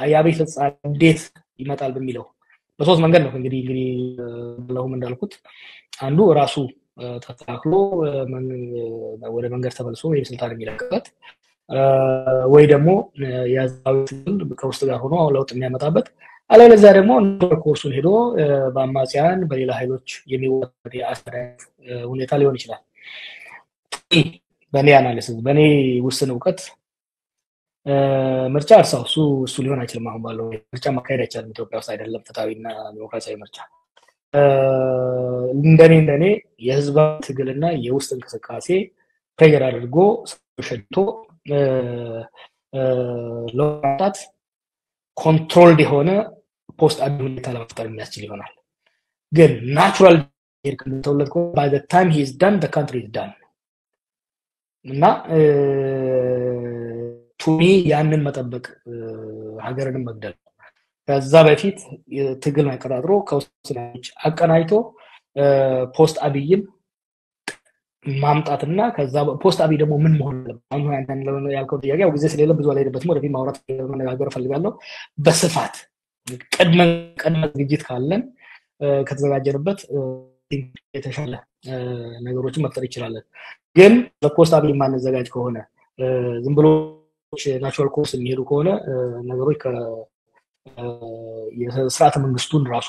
አያቢ ፍጻሜ እንዴት ይመጣል በሚለው በሶስት መንገድ ነው እንግዲህ ለሁም እንዳልኩት አንዱ ራሱ ተታክሎ ወደ መንገድ ተመልሶ ወይ ስልጣን የሚለቅበት ወይ ደግሞ ያዛው ከውስጥ ጋር ሆኖ ለውጥ የሚያመጣበት አለበለዚያ ደግሞ ኮርሱን ሄዶ በአማጽያን በሌላ ኃይሎች የሚወጣ የአስተዳደር ሁኔታ ሊሆን ይችላል በኔ አናሊሲስ በኔ ውስን ዕውቀት ምርጫ አርሳው እሱ ሊሆን አይችልም አሁን ባለው ምርጫ ማካሄድ አይቻልም ኢትዮጵያ ውስጥ አይደለም ፍትሃዊና ዲሞክራሲያዊ ምርጫ እንደኔ የህዝብ ትግልና የውስጥ እንቅስቃሴ ፕሬሸር አድርጎ ሸቶ ለውጣት ኮንትሮልድ የሆነ ፖስት አድሚኒታ ለመፍጠር የሚያስችል ይሆናል ግን ናቹራል ተወለድኩ by the time he is done the country is done እና ቱ ሚ ያንን መጠበቅ ሀገርንም መግደል ከዛ በፊት ትግል ማቀራጥሮ ከውስጥ አቀናይቶ ፖስት አብይን ማምጣትና ከዛ ፖስት አብይ ደግሞ ምን መሆን አሁን አንተን ያልከው ጥያቄ ያው ጊዜ ስለሌለ ብዙ አልሄድበትም ወደፊት ማውራት መነጋገር ፈልጋለሁ በስፋት ቀድመ ዝግጅት ካለን ከተዘጋጀንበት የተሻለ ነገሮችን መፍጠር ይችላል ግን በፖስት አብይ ማንዘጋጅ ከሆነ ዝም ብሎ ናቹራል ኮርስ የሚሄዱ ከሆነ ነገሮች የሥርዓተ መንግስቱን ራሱ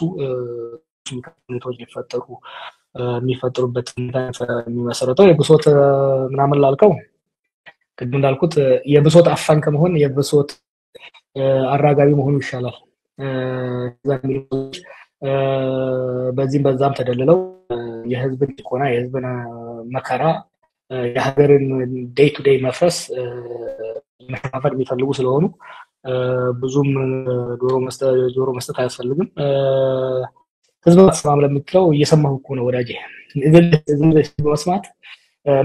ሁኔታዎች የሚፈጠሩበት የሚመሰረተው የብሶት ምናምን ላልከው ቅድም እንዳልኩት የብሶት አፋኝ ከመሆን የብሶት አራጋቢ መሆኑ ይሻላል። በዚህም በዛም ተደልለው የህዝብን ጭቆና የህዝብን መከራ የሀገርን ዴይ ቱ ዴይ መፍረስ መሸፋፈን የሚፈልጉ ስለሆኑ ብዙም ጆሮ መስጠት አያስፈልግም። ህዝብ አስማም ለምትለው እየሰማሁ እኮ ነው ወዳጄ። እዚህ በመስማት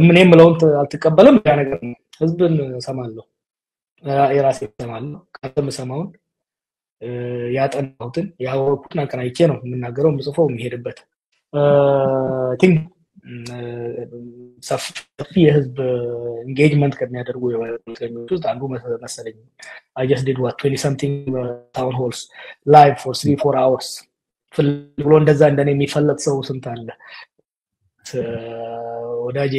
ምን የምለውን አልተቀበለም ያ ነገር ነው። ህዝብን ሰማለሁ የራሴ ሰማለሁ ካለም ሰማውን ያጠናሁትን ያወቁትን አቀናይቼ ነው የምናገረው ምጽፈው የሚሄድበት ቲንክ ሰፊ የህዝብ ኢንጌጅመንት ከሚያደርጉ የወጣቶች ውስጥ አንዱ መሰለኝ I just did what 20 something town halls live for 3-4 hours ብሎ እንደዛ እንደኔ የሚፈለጥ ሰው ስንት አለ ወዳጄ።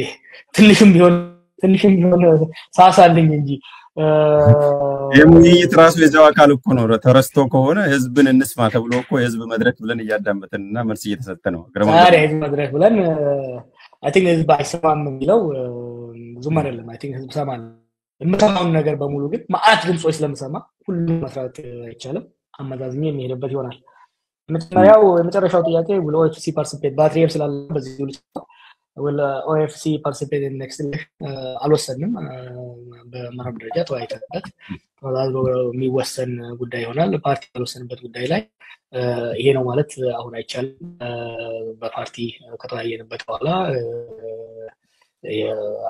ትንሽም ቢሆን ሳሳልኝ እንጂ የሙይይት ራሱ የዛው አካል እኮ ነው። ተረስቶ ከሆነ ህዝብን እንስማ ተብሎ እኮ የህዝብ መድረክ ብለን እያዳመጥንና መልስ እየተሰጠ ነው። ታዲያ የህዝብ መድረክ ብለን I think ህዝብ አይሰማም የሚለው ብዙም አይደለም። I think ህዝብ ሰማል። የምሰማውን ነገር በሙሉ ግን ማአት ድምጾች ስለምሰማ ሁሉም መስራት አይቻልም። አመዛዝኜ የሚሄድበት ይሆናል። የመጨረሻው ጥያቄ will OFC participate ባትሪም ስላለ በዚህ ሁሉ will OFC participate in next አልወሰንም። በመረብ ደረጃ ተወያይተንበት የሚወሰን ጉዳይ ይሆናል። ፓርቲ ያልወሰንበት ጉዳይ ላይ ይሄ ነው ማለት አሁን አይቻልም። በፓርቲ ከተወያየንበት በኋላ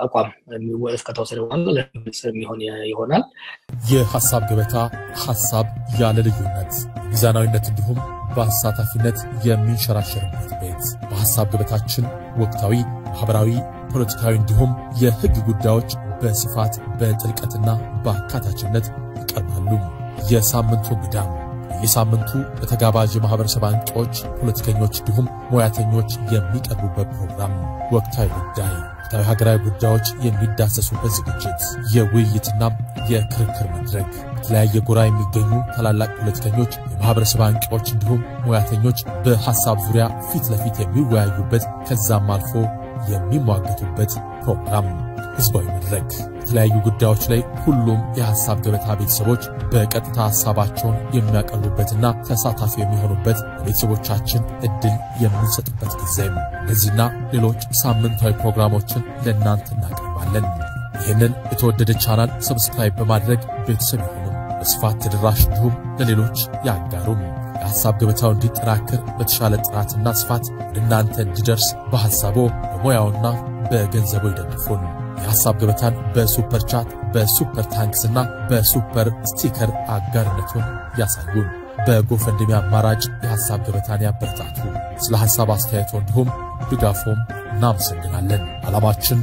አቋም የሚወስድ ከተወሰደ በኋላ ለግልጽ የሚሆን ይሆናል። የሐሳብ ገበታ ሐሳብ ያለ ልዩነት ሚዛናዊነት እንዲሁም በአሳታፊነት የሚንሸራሸርበት ቤት። በሐሳብ ገበታችን ወቅታዊ፣ ማህበራዊ፣ ፖለቲካዊ እንዲሁም የህግ ጉዳዮች በስፋት በጥልቀትና በአካታችነት ይቀርባሉ። የሳምንቱ እንግዳም የሳምንቱ በተጋባዥ ማህበረሰብ አንቂዎች፣ ፖለቲከኞች እንዲሁም ሙያተኞች የሚቀርቡበት ፕሮግራም ወቅታዊ ጉዳይ ወቅታዊ ሀገራዊ ጉዳዮች የሚዳሰሱበት ዝግጅት፣ የውይይትና የክርክር መድረክ በተለያየ ጎራ የሚገኙ ታላላቅ ፖለቲከኞች፣ የማህበረሰብ አንቂዎች እንዲሁም ሙያተኞች በሐሳብ ዙሪያ ፊት ለፊት የሚወያዩበት ከዛም አልፎ የሚሟገቱበት ፕሮግራም ህዝባዊ መድረክ በተለያዩ ጉዳዮች ላይ ሁሉም የሐሳብ ገበታ ቤተሰቦች በቀጥታ ሐሳባቸውን የሚያቀርቡበትና ተሳታፊ የሚሆኑበት ለቤተሰቦቻችን እድል የምንሰጥበት ጊዜም እነዚህና ሌሎች ሳምንታዊ ፕሮግራሞችን ለእናንተ እናቀርባለን። ይህንን የተወደደ ቻናል ሰብስክራይብ በማድረግ ቤተሰብ ይሁኑ፣ በስፋት ተደራሽ እንዲሁም ለሌሎች ያጋሩም። የሐሳብ ገበታው እንዲጠናከር በተሻለ ጥራትና ስፋት ወደ እናንተ እንዲደርስ በሐሳቦ በሙያውና በገንዘቡ ይደግፉን። የሐሳብ ገበታን በሱፐር ቻት፣ በሱፐር ታንክስ እና በሱፐር ስቲከር አጋርነቱን ያሳዩን። በጎፈንድሚ አማራጭ የሐሳብ ገበታን ያበረታቱ። ስለ ሐሳብ አስተያየቶ እንዲሁም ድጋፎም እናመሰግናለን። ዓላማችን